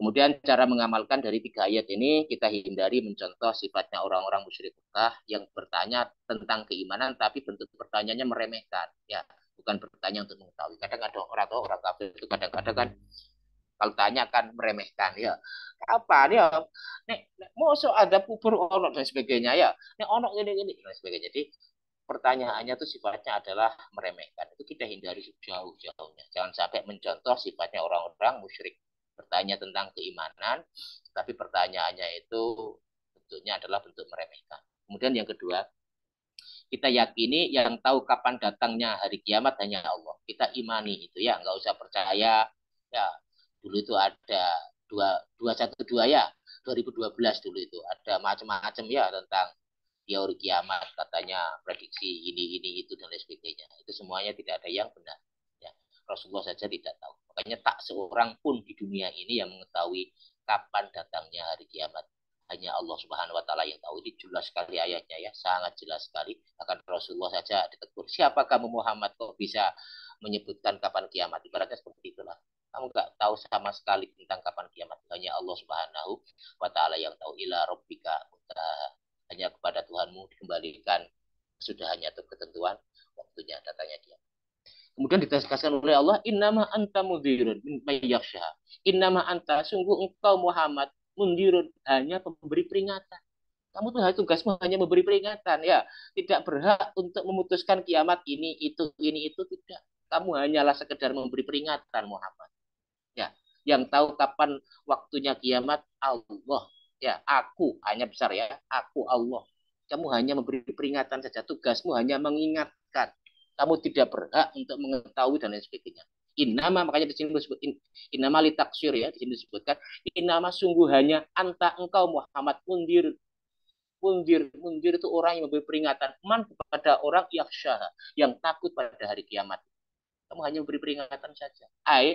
Speaker 1: Kemudian cara mengamalkan dari 3 ayat ini, kita hindari mencontoh sifatnya orang-orang musyrik Mekah yang bertanya tentang keimanan, tapi bentuk pertanyaannya meremehkan. Ya, bukan bertanya untuk mengetahui. Kadang ada orang kafir itu kadang-kadang kan kalau tanya kan meremehkan ya apa ya nek mosok ada kubur onok dan sebagainya ya nek onok ini dan sebagainya. Jadi pertanyaannya itu sifatnya adalah meremehkan. Itu kita hindari jauh-jauhnya. Jangan sampai mencontoh sifatnya orang-orang musyrik bertanya tentang keimanan tapi pertanyaannya itu bentuknya adalah bentuk meremehkan. Kemudian yang kedua, kita yakini yang tahu kapan datangnya hari kiamat hanya Allah. Kita imani itu ya, nggak usah percaya. Ya, dulu itu ada dua satu dua ya, 2012 dulu itu ada macam-macam ya tentang teori kiamat, katanya prediksi ini itu dan lain sebagainya. Itu semuanya tidak ada yang benar. Ya, Rasulullah saja tidak tahu. Makanya tak seorang pun di dunia ini yang mengetahui kapan datangnya hari kiamat. Hanya Allah Subhanahu wa taala yang tahu. Ini jelas sekali ayatnya ya, sangat jelas sekali. Bahkan Rasulullah saja ditegur, "Siapa kamu Muhammad kok bisa menyebutkan kapan kiamat?" Ibaratnya seperti itulah. Kamu nggak tahu sama sekali tentang kapan kiamat. Hanya Allah Subhanahu wa taala yang tahu. Ila rabbika, hanya kepada Tuhanmu dikembalikan sudah hanya untuk ketentuan waktunya datangnya dia. Kemudian ditegaskan oleh Allah, innama anta mudhirun min yakhsha. Innama anta, sungguh engkau Muhammad mundhirun, hanya pemberi peringatan. Kamu tuh tugasmu hanya memberi peringatan ya, tidak berhak untuk memutuskan kiamat ini itu tidak. Kamu hanyalah sekedar memberi peringatan Muhammad. Ya, yang tahu kapan waktunya kiamat Allah. Ya, aku hanya besar ya, aku Allah. Kamu hanya memberi peringatan saja, tugasmu hanya mengingatkan. Kamu tidak berhak untuk mengetahui dan lain sebagainya. Innama, makanya di sini disebut innama litaksir ya, di sini disebutkan innama sungguh hanya anta engkau Muhammad mundir. Mundir itu orang yang memberi peringatan man kepada orang yang takut pada hari kiamat. Kamu hanya memberi peringatan saja.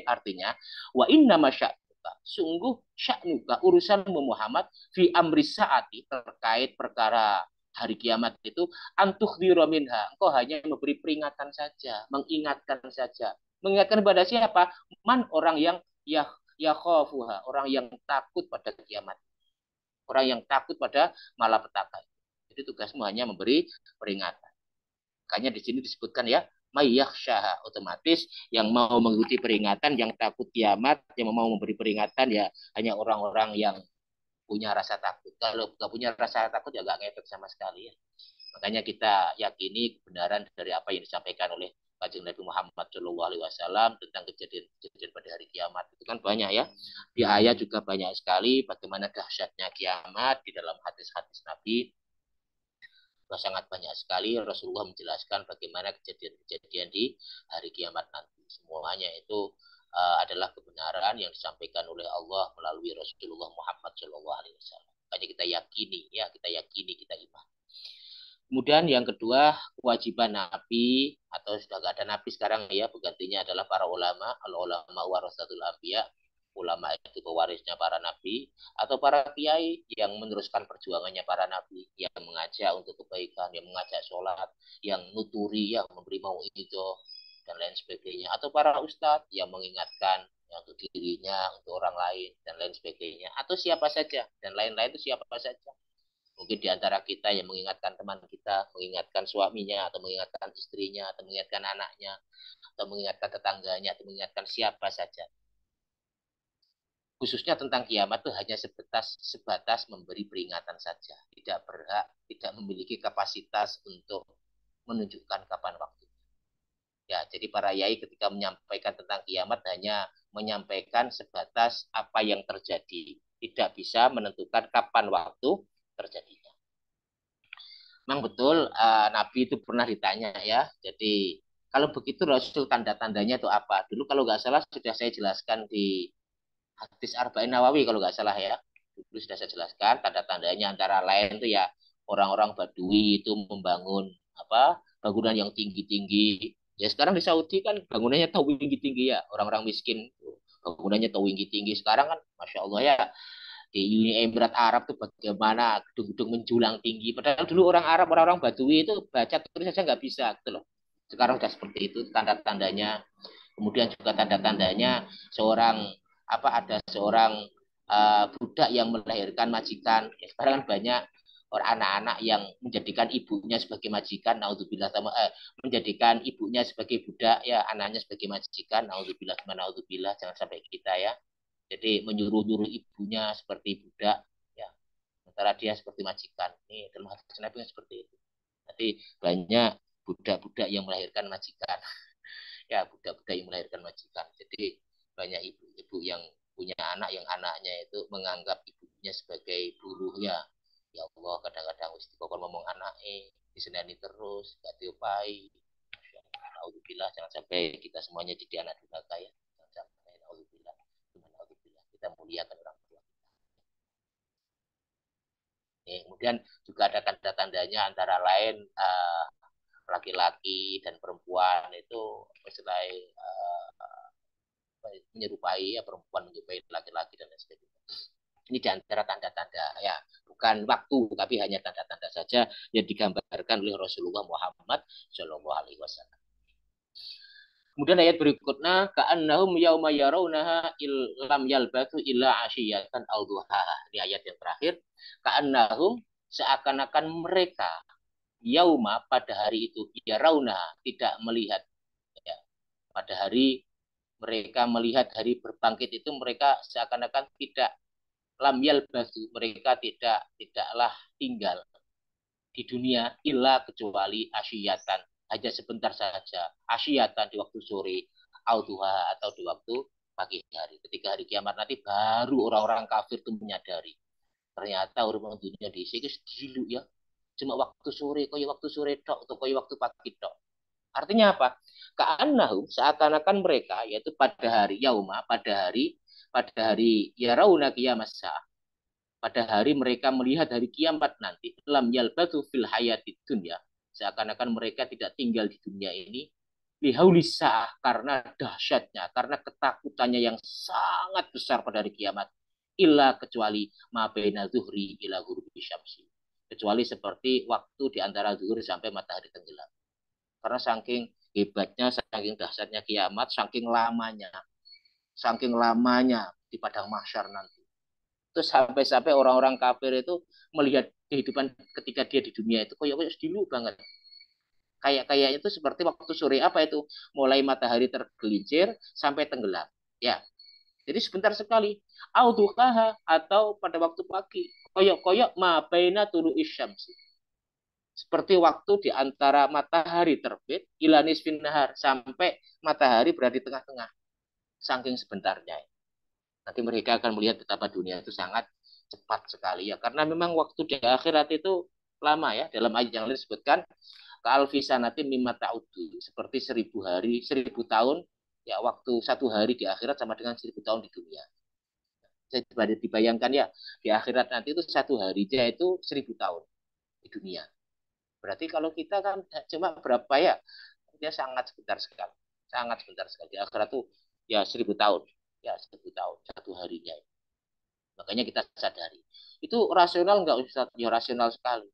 Speaker 1: Artinya wa inna masya'nuka, sungguh sya'nuka urusanmu Muhammad fi amri saati, terkait perkara hari kiamat itu, antukhdiru minha, engkau hanya memberi peringatan saja, mengingatkan saja. Mengingatkan kepada siapa? Man, orang yang yakhafuha, orang yang takut pada kiamat. Orang yang takut pada malapetaka. Jadi tugasmu hanya memberi peringatan. Makanya di sini disebutkan ya, mayyakhsyaha, otomatis yang mau mengikuti peringatan, yang takut kiamat, yang mau memberi peringatan ya hanya orang-orang yang punya rasa takut. Kalau nggak punya rasa takut ya nggak ngefek sama sekali ya. Makanya kita yakini kebenaran dari apa yang disampaikan oleh Kanjeng Nabi Muhammad Shallallahu Alaihi Wasallam tentang kejadian pada hari kiamat itu kan banyak ya. Di ayat juga banyak sekali bagaimana dahsyatnya kiamat di dalam hadis-hadis Nabi. Sangat banyak sekali Rasulullah menjelaskan bagaimana kejadian-kejadian di hari kiamat nanti. Semuanya itu adalah kebenaran yang disampaikan oleh Allah melalui Rasulullah Muhammad Shallallahu Alaihi Wasallam. Makanya kita yakini, ya kita yakini, kita iman. Kemudian yang kedua, kewajiban nabi atau sudah nggak ada nabi sekarang ya, penggantinya adalah para ulama. Al ulama warasatul anbiya, ulama itu pewarisnya para nabi atau para kiai yang meneruskan perjuangannya para nabi, yang mengajak untuk kebaikan, yang mengajak sholat, yang nuturi, yang memberi mauidhah dan lain sebagainya, atau para ustadz yang mengingatkan yang untuk dirinya, untuk orang lain dan lain sebagainya, atau siapa saja dan lain-lain itu siapa saja. Mungkin di antara kita yang mengingatkan teman kita, mengingatkan suaminya, atau mengingatkan istrinya, atau mengingatkan anaknya, atau mengingatkan tetangganya, atau mengingatkan siapa saja. Khususnya tentang kiamat itu hanya sebatas memberi peringatan saja. Tidak berhak, tidak memiliki kapasitas untuk menunjukkan kapan waktu. Ya, jadi para yai ketika menyampaikan tentang kiamat hanya menyampaikan sebatas apa yang terjadi. Tidak bisa menentukan kapan waktu terjadinya. Memang betul Nabi itu pernah ditanya ya. Jadi kalau begitu Rasul tanda-tandanya itu apa? Dulu kalau nggak salah sudah saya jelaskan di hadis Arba'in Nawawi kalau nggak salah ya. Dulu sudah saya jelaskan tanda-tandanya antara lain itu ya orang-orang Badui itu membangun apa bangunan yang tinggi-tinggi. Ya sekarang di Saudi kan bangunannya tahu tinggi-tinggi ya. Orang-orang miskin bangunannya tahu tinggi-tinggi. Sekarang kan Masya Allah ya di Uni Emirat Arab tuh bagaimana gedung-gedung menjulang tinggi. Padahal dulu orang Arab, orang-orang Badui itu baca tulis saja nggak bisa gitu loh. Sekarang sudah seperti itu tanda-tandanya. Kemudian juga tanda-tandanya seorang apa ada seorang budak yang melahirkan majikan. Ya, sekarang kan banyak orang anak-anak yang menjadikan ibunya sebagai majikan, naudzubillah menjadikan ibunya sebagai budak, ya anaknya sebagai majikan, naudzubillah, jangan sampai kita ya. Jadi menyuruh-nyuruh ibunya seperti budak, ya. Sementara dia seperti majikan. Ini dalam hadis Nabi seperti itu. Nanti banyak budak-budak yang melahirkan majikan. Ya, budak-budak yang melahirkan majikan. Jadi banyak ibu-ibu yang punya anak yang anaknya itu menganggap ibunya sebagai buruh ya. Ya Allah, kadang-kadang istiqomah ngomong anak disenani terus, gak diopai. Alhamdulillah, jangan sampai kita semuanya jadi anak durhaka ya. Jangan sampai, alhamdulillah. Kita muliakan orang tua. Kemudian juga ada tanda-tandanya antara lain laki-laki dan perempuan itu selain menyerupai ya perempuan menyerupai laki-laki dan lain sebagainya. Ini di antara tanda-tanda ya, bukan waktu tapi hanya tanda-tanda saja yang digambarkan oleh Rasulullah Muhammad Shallallahu Alaihi Wasallam. Kemudian ayat berikutnya ka'annahum yauma yarawnaha lam yalbathu illa asyiyatan aw duhaha. Ini ayat yang terakhir. Ka'annahum seakan-akan mereka yauma pada hari itu yarawnaha tidak melihat ya. Pada hari mereka melihat hari berbangkit itu mereka seakan-akan tidak lam yalbathu, mereka tidaklah tinggal di dunia illa kecuali asyiyatan, hanya sebentar saja, asyiyatan di waktu sore, auduha atau di waktu pagi hari. Ketika hari kiamat nanti baru orang-orang kafir itu menyadari ternyata orang dunia di sini dulu ya, cuma waktu sore, koyo waktu sore tok atau koyo waktu pagi tok. Artinya apa? Ka'annahum seakan-akan mereka yaitu pada hari yauma, pada hari yarawna kiamat pada hari mereka melihat hari kiamat nanti lam yalbatu fil hayati dunya, seakan-akan mereka tidak tinggal di dunia ini lihaulisah karena dahsyatnya, karena ketakutannya yang sangat besar pada hari kiamat, illa kecuali ma baina zuhri ila ghurubi syamsi, kecuali seperti waktu di antara zuhur sampai matahari tenggelam. Karena saking hebatnya, saking dahsyatnya kiamat, saking lamanya di padang mahsyar nanti. Terus sampai-sampai orang-orang kafir itu melihat kehidupan ketika dia di dunia itu kayak dulu banget. Kayak itu seperti waktu sore apa itu mulai matahari tergelincir sampai tenggelam. Ya, jadi sebentar sekali. Audukaha atau pada waktu pagi. Koyok-koyok ma baina tulu isyamsi. Seperti waktu di antara matahari terbit ilanis nahar sampai matahari berada di tengah-tengah. Saking sebentarnya. Nanti mereka akan melihat betapa dunia itu sangat cepat sekali ya. Karena memang waktu di akhirat itu lama ya. Dalam ayat yang lain disebutkan ka'alfisanati mimma ta'udu. Seperti 1000 hari, 1000 tahun. Ya waktu satu hari di akhirat sama dengan 1000 tahun di dunia. Jadi dibayangkan ya. Di akhirat nanti itu satu harinya itu 1000 tahun di dunia. Berarti kalau kita kan cuma berapa ya? Dia sangat sebentar sekali. Sangat sebentar sekali. Di akhirat tuh ya 1.000 tahun. Ya 1.000 tahun. Satu harinya. Makanya kita sadari. Itu rasional nggak usah? Ya rasional sekali.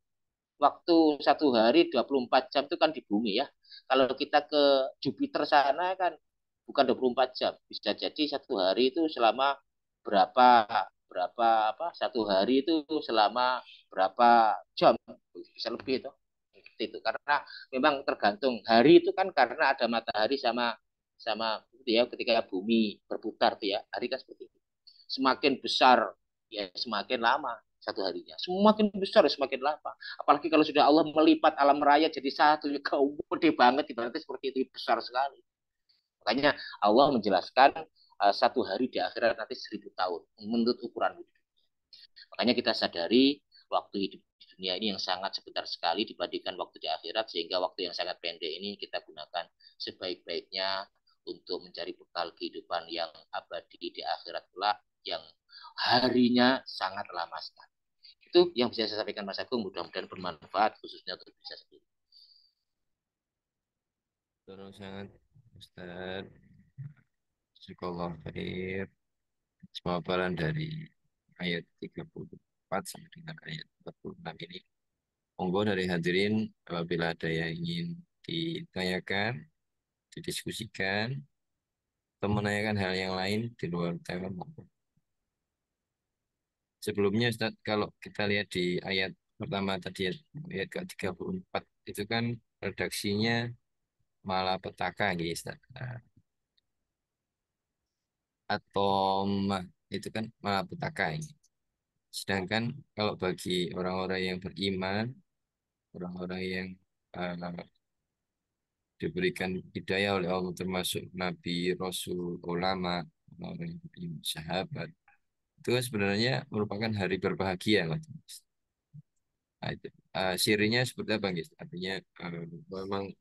Speaker 1: Waktu satu hari 24 jam itu kan di bumi ya. Kalau kita ke Jupiter sana kan bukan 24 jam. Bisa jadi satu hari itu selama berapa berapa apa satu hari itu selama berapa jam bisa lebih itu karena memang tergantung hari itu kan karena ada matahari sama sama gitu ya ketika bumi berputar tuh ya hari kan seperti itu semakin besar ya semakin lama satu harinya semakin besar ya semakin lama apalagi kalau sudah Allah melipat alam raya jadi satu ya gede banget ibaratnya seperti itu besar sekali makanya Allah menjelaskan satu hari di akhirat nanti 1.000 tahun menurut ukuran hidup. Makanya kita sadari waktu hidup di dunia ini yang sangat sebentar sekali dibandingkan waktu di akhirat sehingga waktu yang sangat pendek ini kita gunakan sebaik-baiknya untuk mencari bekal kehidupan yang abadi di akhirat kelak yang harinya sangat lama sekali. Itu yang bisa saya sampaikan Mas Agung, mudah-mudahan bermanfaat khususnya untuk bisa sendiri.
Speaker 2: Tolong sangat Ustaz. Jazakallah khair. Pemaparan dari ayat 34 sampai dengan ayat 46 ini. Monggo dari hadirin apabila ada yang ingin ditanyakan, didiskusikan, atau menanyakan hal yang lain di luar tema monggo. Sebelumnya Ustaz, kalau kita lihat di ayat pertama tadi, ayat ke-34, itu kan redaksinya malapetaka gitu Ustaz. Nah, atomah itu kan malapetaka ini. Sedangkan kalau bagi orang-orang yang beriman, orang-orang yang uh, diberikan hidayah oleh Allah termasuk Nabi, Rasul, ulama, orang-orang yang beriman, sahabat, itu sebenarnya merupakan hari berbahagia lah. Nah, itu. Sirinya seperti apa, guys? Artinya memang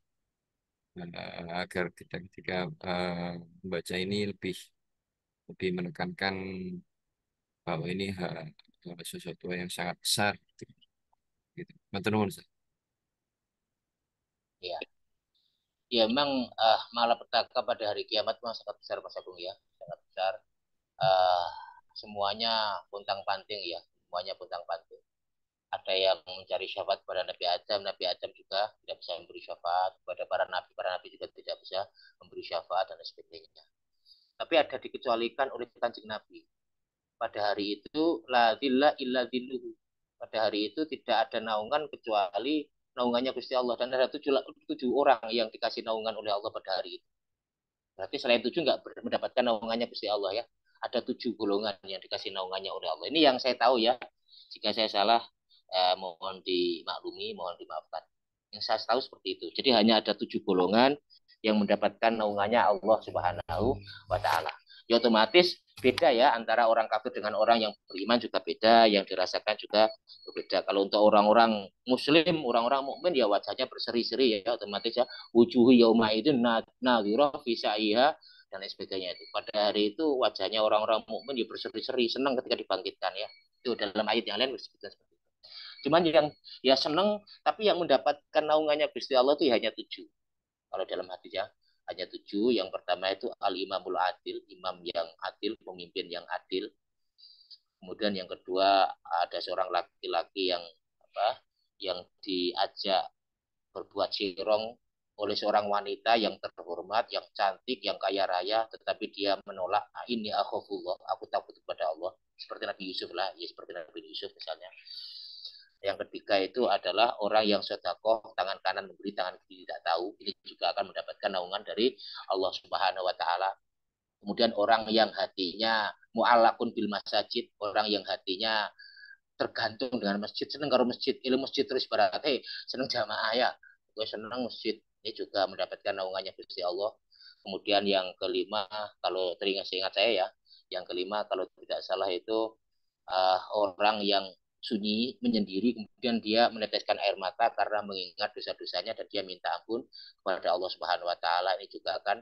Speaker 2: agar kita ketika membaca ini lebih lebih menekankan bahwa ini sesuatu yang sangat besar gitu. Matur nuwun, Ustaz.
Speaker 1: Ya, ya memang malapetaka pada hari kiamat memang sangat besar Mas Agung ya, sangat besar. Uh, semuanya puntang panting ya, semuanya puntang panting. Ada yang mencari syafaat kepada Nabi Adam juga tidak bisa memberi syafaat kepada para nabi juga tidak bisa memberi syafaat dan sebagainya. Tapi ada dikecualikan oleh kanjeng Nabi. Pada hari itu la zilla illa zilluhu. Pada hari itu tidak ada naungan kecuali naungannya Gusti Allah dan ada tujuh orang yang dikasih naungan oleh Allah pada hari itu. Berarti selain tujuh nggak mendapatkan naungannya Gusti Allah ya. Ada 7 golongan yang dikasih naungannya oleh Allah. Ini yang saya tahu ya. Jika saya salah, mohon dimaklumi, mohon dimaafkan. Yang saya tahu seperti itu. Jadi hanya ada 7 golongan yang mendapatkan naungannya Allah Subhanahu wa Ta'ala. Ya otomatis beda ya antara orang kafir dengan orang yang beriman juga beda, yang dirasakan juga berbeda. Kalau untuk orang-orang muslim, orang-orang mukmin ya wajahnya berseri-seri ya otomatis ya wujuhu yauma idzin nadhirah fi sa'iha dan lain sebagainya itu. Pada hari itu wajahnya orang-orang mukmin ya berseri-seri senang ketika dibangkitkan ya. Itu dalam ayat yang lain disebutkan seperti itu. Cuman yang ya senang tapi yang mendapatkan naungannya Gusti Allah itu hanya 7. Kalau dalam hatinya hanya 7. Yang pertama itu al-imamul adil, imam yang adil, pemimpin yang adil. Kemudian yang kedua ada seorang laki-laki yang apa? Yang diajak berbuat sirong oleh seorang wanita yang terhormat, yang cantik, yang kaya raya, tetapi dia menolak ini akhafullah, aku takut kepada Allah, seperti Nabi Yusuf lah, ya seperti Nabi Yusuf misalnya. Yang ketiga itu adalah orang yang sodakoh, tangan kanan memberi, tangan kiri tidak tahu. Ini juga akan mendapatkan naungan dari Allah Subhanahu Wa Taala. Kemudian orang yang hatinya mu'allakun bil masajid, orang yang hatinya tergantung dengan masjid, seneng karo masjid, ilmu masjid terus barat, hey, seneng jamaah ya, gue seneng masjid, ini juga mendapatkan naungannya Gusti Allah. Kemudian yang kelima, kalau teringat ingat saya ya, yang kelima kalau tidak salah itu orang yang sunyi menyendiri kemudian dia meneteskan air mata karena mengingat dosa-dosanya dan dia minta ampun kepada Allah Subhanahu wa taala, ini juga akan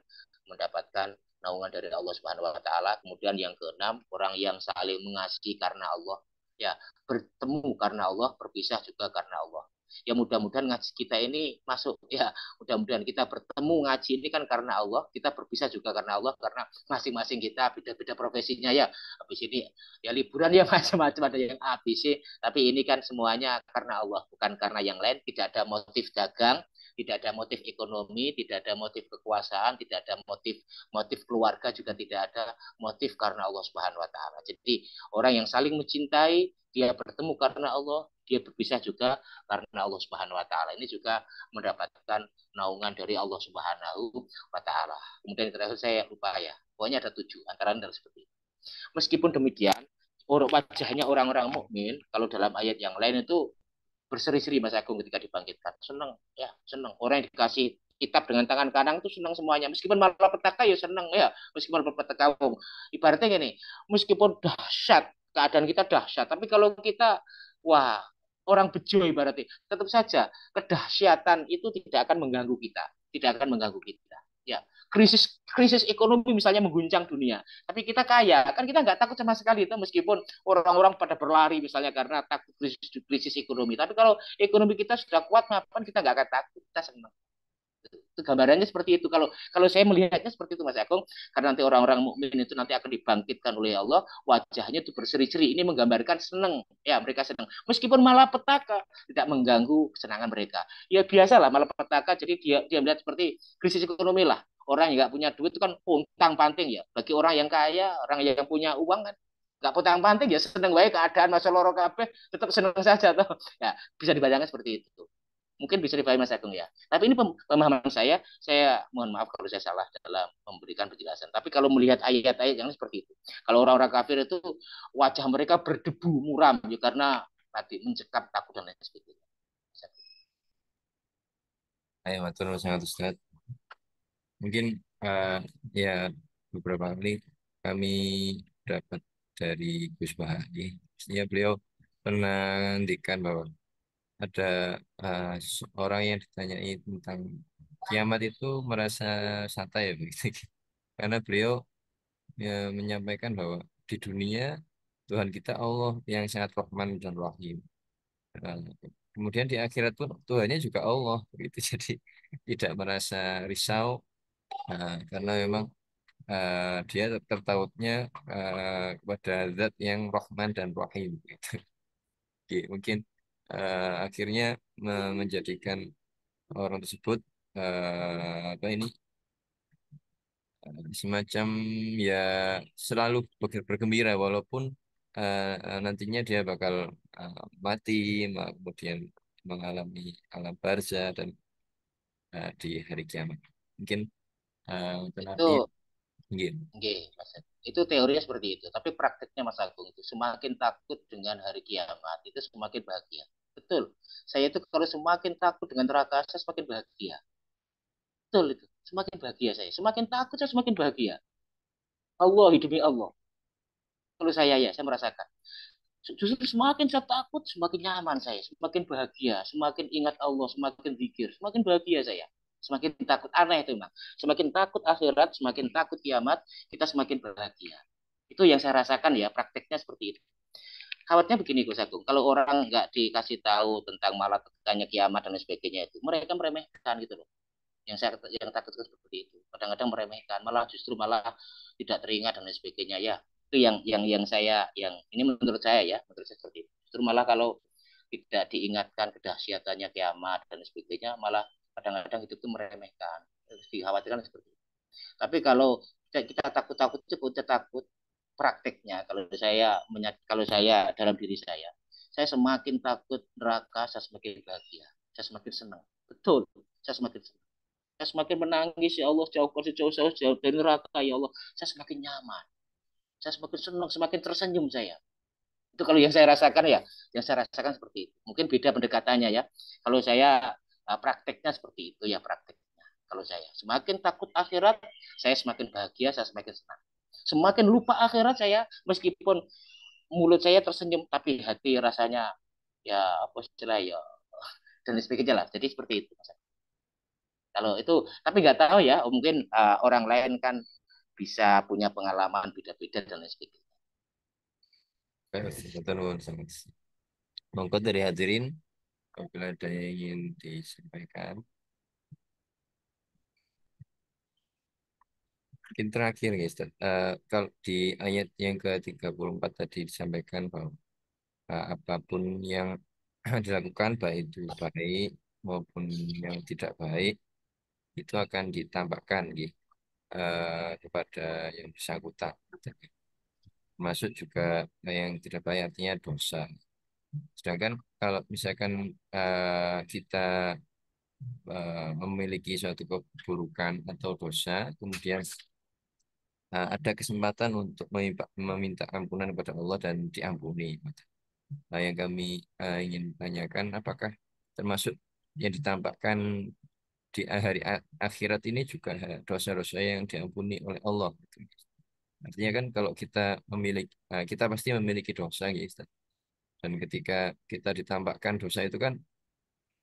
Speaker 1: mendapatkan naungan dari Allah Subhanahu wa taala. Kemudian yang keenam, orang yang saling mengasihi karena Allah. Ya, bertemu karena Allah, berpisah juga karena Allah. Ya mudah-mudahan ngaji kita ini masuk ya, mudah-mudahan kita bertemu ngaji ini kan karena Allah, kita berpisah juga karena Allah, karena masing-masing kita beda-beda profesinya ya. Habis ini ya liburan ya macam-macam, ada yang A, B, C, tapi ini kan semuanya karena Allah, bukan karena yang lain. Tidak ada motif dagang, tidak ada motif ekonomi, tidak ada motif kekuasaan, tidak ada motif motif keluarga, juga tidak ada motif karena Allah Subhanahu wa taala. Jadi orang yang saling mencintai, dia bertemu karena Allah, dia berpisah juga karena Allah Subhanahu wa taala. Ini juga mendapatkan naungan dari Allah Subhanahu wa taala. Kemudian terakhir saya lupa ya. Pokoknya ada 7 antara lain seperti itu. Meskipun demikian, wajahnya orang-orang mukmin kalau dalam ayat yang lain itu berseri-seri Mas Agung ketika dibangkitkan. Senang ya, senang. Orang yang dikasih kitab dengan tangan kanan itu senang semuanya. Meskipun malapetaka ya senang ya, meskipun malapetaka. Ibaratnya gini, meskipun dahsyat, keadaan kita dahsyat, tapi kalau kita wah, orang bejo ibaratnya, tetap saja kedahsyatan itu tidak akan mengganggu kita, tidak akan mengganggu kita. Ya, krisis krisis ekonomi misalnya mengguncang dunia, tapi kita kaya, kan kita nggak takut sama sekali itu, meskipun orang-orang pada berlari misalnya karena takut krisis ekonomi. Tapi kalau ekonomi kita sudah kuat, ngapain kita nggak akan takut, kita senang. Itu gambarannya seperti itu. Kalau kalau saya melihatnya seperti itu Mas Agung, karena nanti orang-orang mukmin itu nanti akan dibangkitkan oleh Allah, wajahnya itu berseri-seri. Ini menggambarkan senang, ya mereka senang. Meskipun malapetaka tidak mengganggu kesenangan mereka. Ya biasalah malapetaka. Jadi dia melihat seperti krisis ekonomi lah. Orang yang nggak punya duit itu kan puntang panting ya. Bagi orang yang kaya, orang yang punya uang kan nggak puntang panting ya, seneng baik keadaan masa loro kabeh tetap seneng saja tuh. Ya bisa dibayangkan seperti itu. Mungkin bisa dipahami Mas Agung ya. Tapi ini pemahaman saya mohon maaf kalau saya salah dalam memberikan penjelasan. Tapi kalau melihat ayat-ayat yang seperti itu, kalau orang-orang kafir itu wajah mereka berdebu muram ya, karena tadi mencekap takut dan lain sebagainya.
Speaker 2: Ayo, matur sangat Ustaz. Mungkin eh, ya beberapa kali kami dapat dari Gus Bahari. Maksudnya beliau pernah ngendikan bahwa ada orang yang ditanyai tentang kiamat itu merasa santai ya begitu. Karena beliau ya, menyampaikan bahwa di dunia Tuhan kita Allah yang sangat Rahman dan Rahim. Nah, kemudian di akhirat pun Tuhannya juga Allah begitu. Jadi tidak merasa risau karena memang dia tertautnya kepada zat yang Rahman dan Rahim gitu. Oke, mungkin akhirnya menjadikan orang tersebut apa ini semacam ya selalu bergembira walaupun nantinya dia bakal mati, kemudian mengalami alam barzah dan di hari kiamat. Mungkin nanti
Speaker 1: Itu
Speaker 2: mungkin
Speaker 1: nggih, Mas. Itu teorinya seperti itu, tapi prakteknya Mas Agung itu semakin takut dengan hari kiamat itu semakin bahagia. Betul. Saya itu kalau semakin takut dengan neraka saya semakin bahagia. Betul itu. Semakin bahagia saya. Semakin takut saya semakin bahagia. Allah demi Allah. Kalau saya merasakan. Justru semakin saya takut, semakin nyaman saya, semakin bahagia, semakin ingat Allah, semakin zikir, semakin bahagia saya. Semakin takut, aneh itu memang. Semakin takut akhirat, semakin takut kiamat, kita semakin bahagia. Itu yang saya rasakan ya, prakteknya seperti itu. Khawatirnya begini Gus Agung, kalau orang nggak dikasih tahu tentang malah tekannya kiamat dan lain sebagainya itu, mereka meremehkan gitu loh. Yang takut itu seperti itu. Kadang-kadang meremehkan, malah justru malah tidak teringat dan lain sebagainya ya. Itu yang saya yang ini menurut saya ya, menurut saya seperti itu. Justru malah kalau tidak diingatkan kedahsyatannya kiamat dan lain sebagainya, malah kadang-kadang itu tuh meremehkan, dikhawatirkan seperti itu. Tapi kalau kita takut-takut itu kita takut prakteknya. Kalau saya dalam diri saya semakin takut neraka, saya semakin bahagia, saya semakin senang. Betul, saya semakin senang. Saya semakin menangis, ya Allah, jauhkan sejauh-jauh jauh dari neraka, ya Allah. Saya semakin nyaman. Saya semakin senang, semakin tersenyum saya. Itu kalau yang saya rasakan ya, yang saya rasakan seperti itu. Mungkin beda pendekatannya ya. Kalau saya prakteknya seperti itu ya prakteknya. Kalau saya semakin takut akhirat, saya semakin bahagia, saya semakin senang. Semakin lupa akhirat saya, meskipun mulut saya tersenyum, tapi hati rasanya ya apa istilah ya dan sebagainya lah. Jadi seperti itu. Kalau itu, tapi nggak tahu ya, mungkin orang lain kan bisa punya pengalaman beda-beda dan lain sebagainya.
Speaker 2: betul, sangat. Monggo dari hadirin apabila ada yang ingin disampaikan. Mungkin terakhir guys, kalau di ayat yang ke-34 tadi disampaikan bahwa apapun yang dilakukan baik itu baik maupun yang tidak baik itu akan ditampakkan gitu, kepada yang bersangkutan. Termasuk juga yang tidak baik artinya dosa. Sedangkan kalau misalkan kita memiliki suatu keburukan atau dosa, kemudian ada kesempatan untuk meminta ampunan kepada Allah dan diampuni. Nah, yang kami ingin tanyakan, apakah termasuk yang ditampakkan di hari akhirat ini juga dosa-dosa yang diampuni oleh Allah? Artinya kan kalau kita memiliki, kita pasti memiliki dosa, gitu. Ustaz. Dan ketika kita ditampakkan dosa itu kan,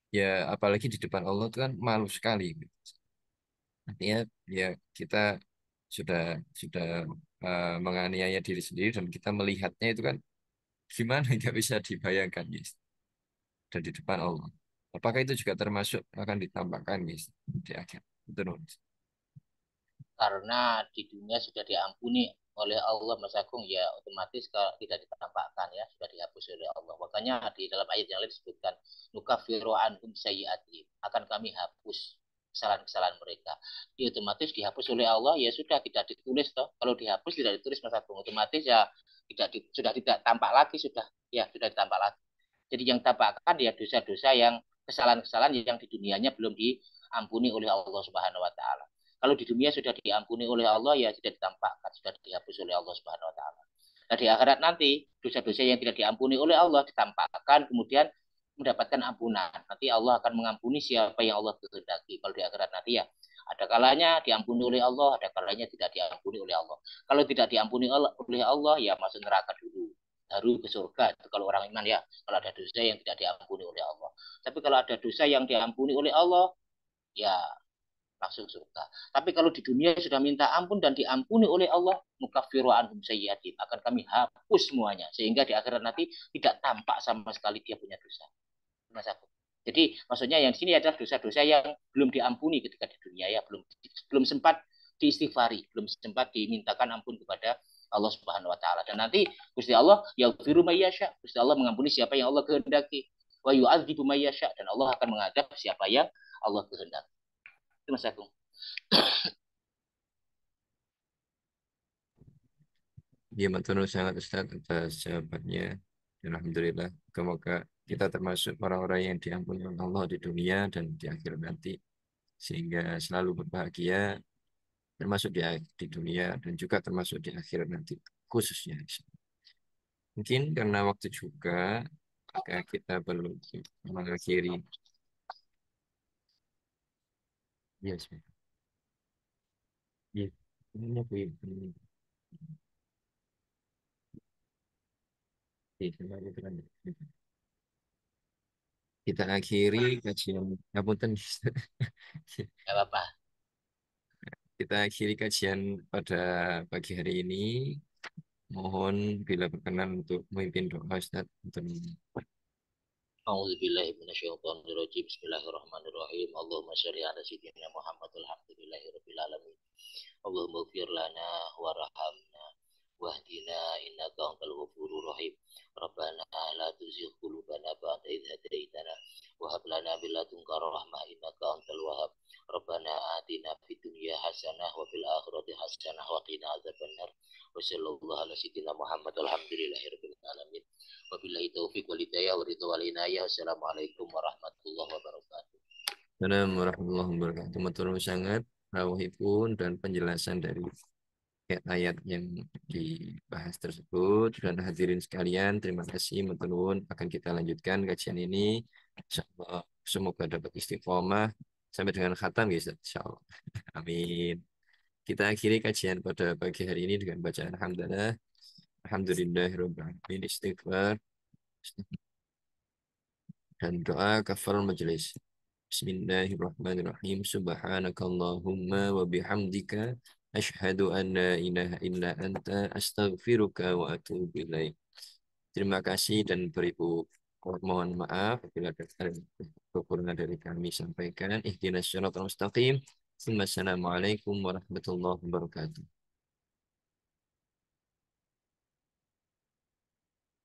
Speaker 2: ya apalagi di depan Allah itu kan malu sekali, gitu. Artinya ya kita sudah sudah menganiaya diri sendiri dan kita melihatnya itu kan gimana nggak bisa dibayangkan, guys. Dan di depan Allah. Apakah itu juga termasuk akan ditampakkan, guys, di akhir? Betul.
Speaker 1: Karena di dunia sudah diampuni oleh Allah Mas Agung, ya otomatis kalau tidak ditampakkan ya sudah dihapus oleh Allah. Makanya di dalam ayat yang lain disebutkan nukafiru anhum sayyiati, akan kami hapus kesalahan-kesalahan mereka. Dia otomatis dihapus oleh Allah, ya sudah tidak ditulis toh. Kalau dihapus tidak ditulis Mas Agung, otomatis ya sudah tidak tampak lagi, sudah ya sudah ditampak lagi. Jadi yang tampakkan ya dosa-dosa yang kesalahan-kesalahan yang di dunianya belum diampuni oleh Allah Subhanahu wa taala. Kalau di dunia sudah diampuni oleh Allah, ya tidak ditampakkan, sudah dihapus oleh Allah Subhanahu wa taala. Nah, di akhirat nanti dosa-dosa yang tidak diampuni oleh Allah ditampakkan, kemudian mendapatkan ampunan. Nanti Allah akan mengampuni siapa yang Allah kehendaki. Kalau di akhirat nanti ya ada kalanya diampuni oleh Allah, ada kalanya tidak diampuni oleh Allah. Kalau tidak diampuni oleh Allah, ya masuk neraka dulu, baru ke surga. Itu kalau orang iman ya, kalau ada dosa yang tidak diampuni oleh Allah. Tapi kalau ada dosa yang diampuni oleh Allah, ya langsung surga. Tapi kalau di dunia sudah minta ampun dan diampuni oleh Allah, mukaffiru anhum sayyiatin, akan kami hapus semuanya sehingga di akhirat nanti tidak tampak sama sekali dia punya dosa. Mas aku. Jadi maksudnya yang di sini adalah dosa-dosa yang belum diampuni ketika di dunia ya, belum belum sempat diistighfari, belum sempat dimintakan ampun kepada Allah Subhanahu wa taala. Dan nanti Gusti Allah yaghfiru mayyasha, Gusti Allah mengampuni siapa yang Allah kehendaki. Wa yu'adzibu mayyasha, dan Allah akan mengadab siapa yang Allah kehendaki. Itu Mas Agung.
Speaker 2: Ya, matur nuwun sangat Ustaz atas jawabannya. Alhamdulillah, semoga kita termasuk orang-orang yang diampuni oleh Allah di dunia dan di akhirat nanti, sehingga selalu berbahagia, termasuk di dunia dan juga termasuk di akhirat nanti, khususnya. Mungkin karena waktu juga, maka kita belum mengakhiri. Yes, iya. Ini aku ini. Iya, kembali ke Anda. Kita akhiri kajian. Ngapunten.
Speaker 1: Gak apa-apa.
Speaker 2: Kita akhiri kajian pada pagi hari ini. Mohon bila berkenan untuk memimpin doa Ustaz untuk
Speaker 1: A'udzubillahi minasyaitonirrajim. Bismillahirrahmanirrahim. Allahumma shalli ala sayyidina Muhammad alhamdulillahirabbil alamin. Allahumma ighfir lana warhamna wahdina innaka antal ghafurur rahim. Rabbana la tuzigh qulubana ba'da idh hadaitana wa hab lana min ladunka rahmah innaka antal wahhab. Rabbana atina fid dunya hasanah wa fil akhirati hasanah wa qina adzabannar. Wa sallallahu ala sayyidina Muhammad alhamdulillahirabbil alamin. Wabillahi taufiq wal hidayah wa ridha wal inayah. Wassalamualaikum warahmatullahi wabarakatuh.
Speaker 2: Assalamualaikum warahmatullahi wabarakatuh. Matur nuwun sangat rawuhipun dan penjelasan dari ayat yang dibahas tersebut dan hadirin sekalian, terima kasih matur nuwun. Akan kita lanjutkan kajian ini. Insyaallah semoga dapat istiqomah sampai dengan khatam guys, insyaallah. Amin. Kita akhiri kajian pada pagi hari ini dengan bacaan alhamdulillah. Alhamdulillahirabbil alamin, istighfar dan doa kafaratul majelis. Bismillahirrahmanirrahim. Subhanakallahumma wa bihamdika asyhadu an la ilaha illa anta astaghfiruka wa atubu ilaik. Terima kasih dan beribu Mohon maaf apabila ada kekurangan dari kami sampaikan. Ihdinas syiratal mustaqim. Assalamualaikum warahmatullahi wabarakatuh.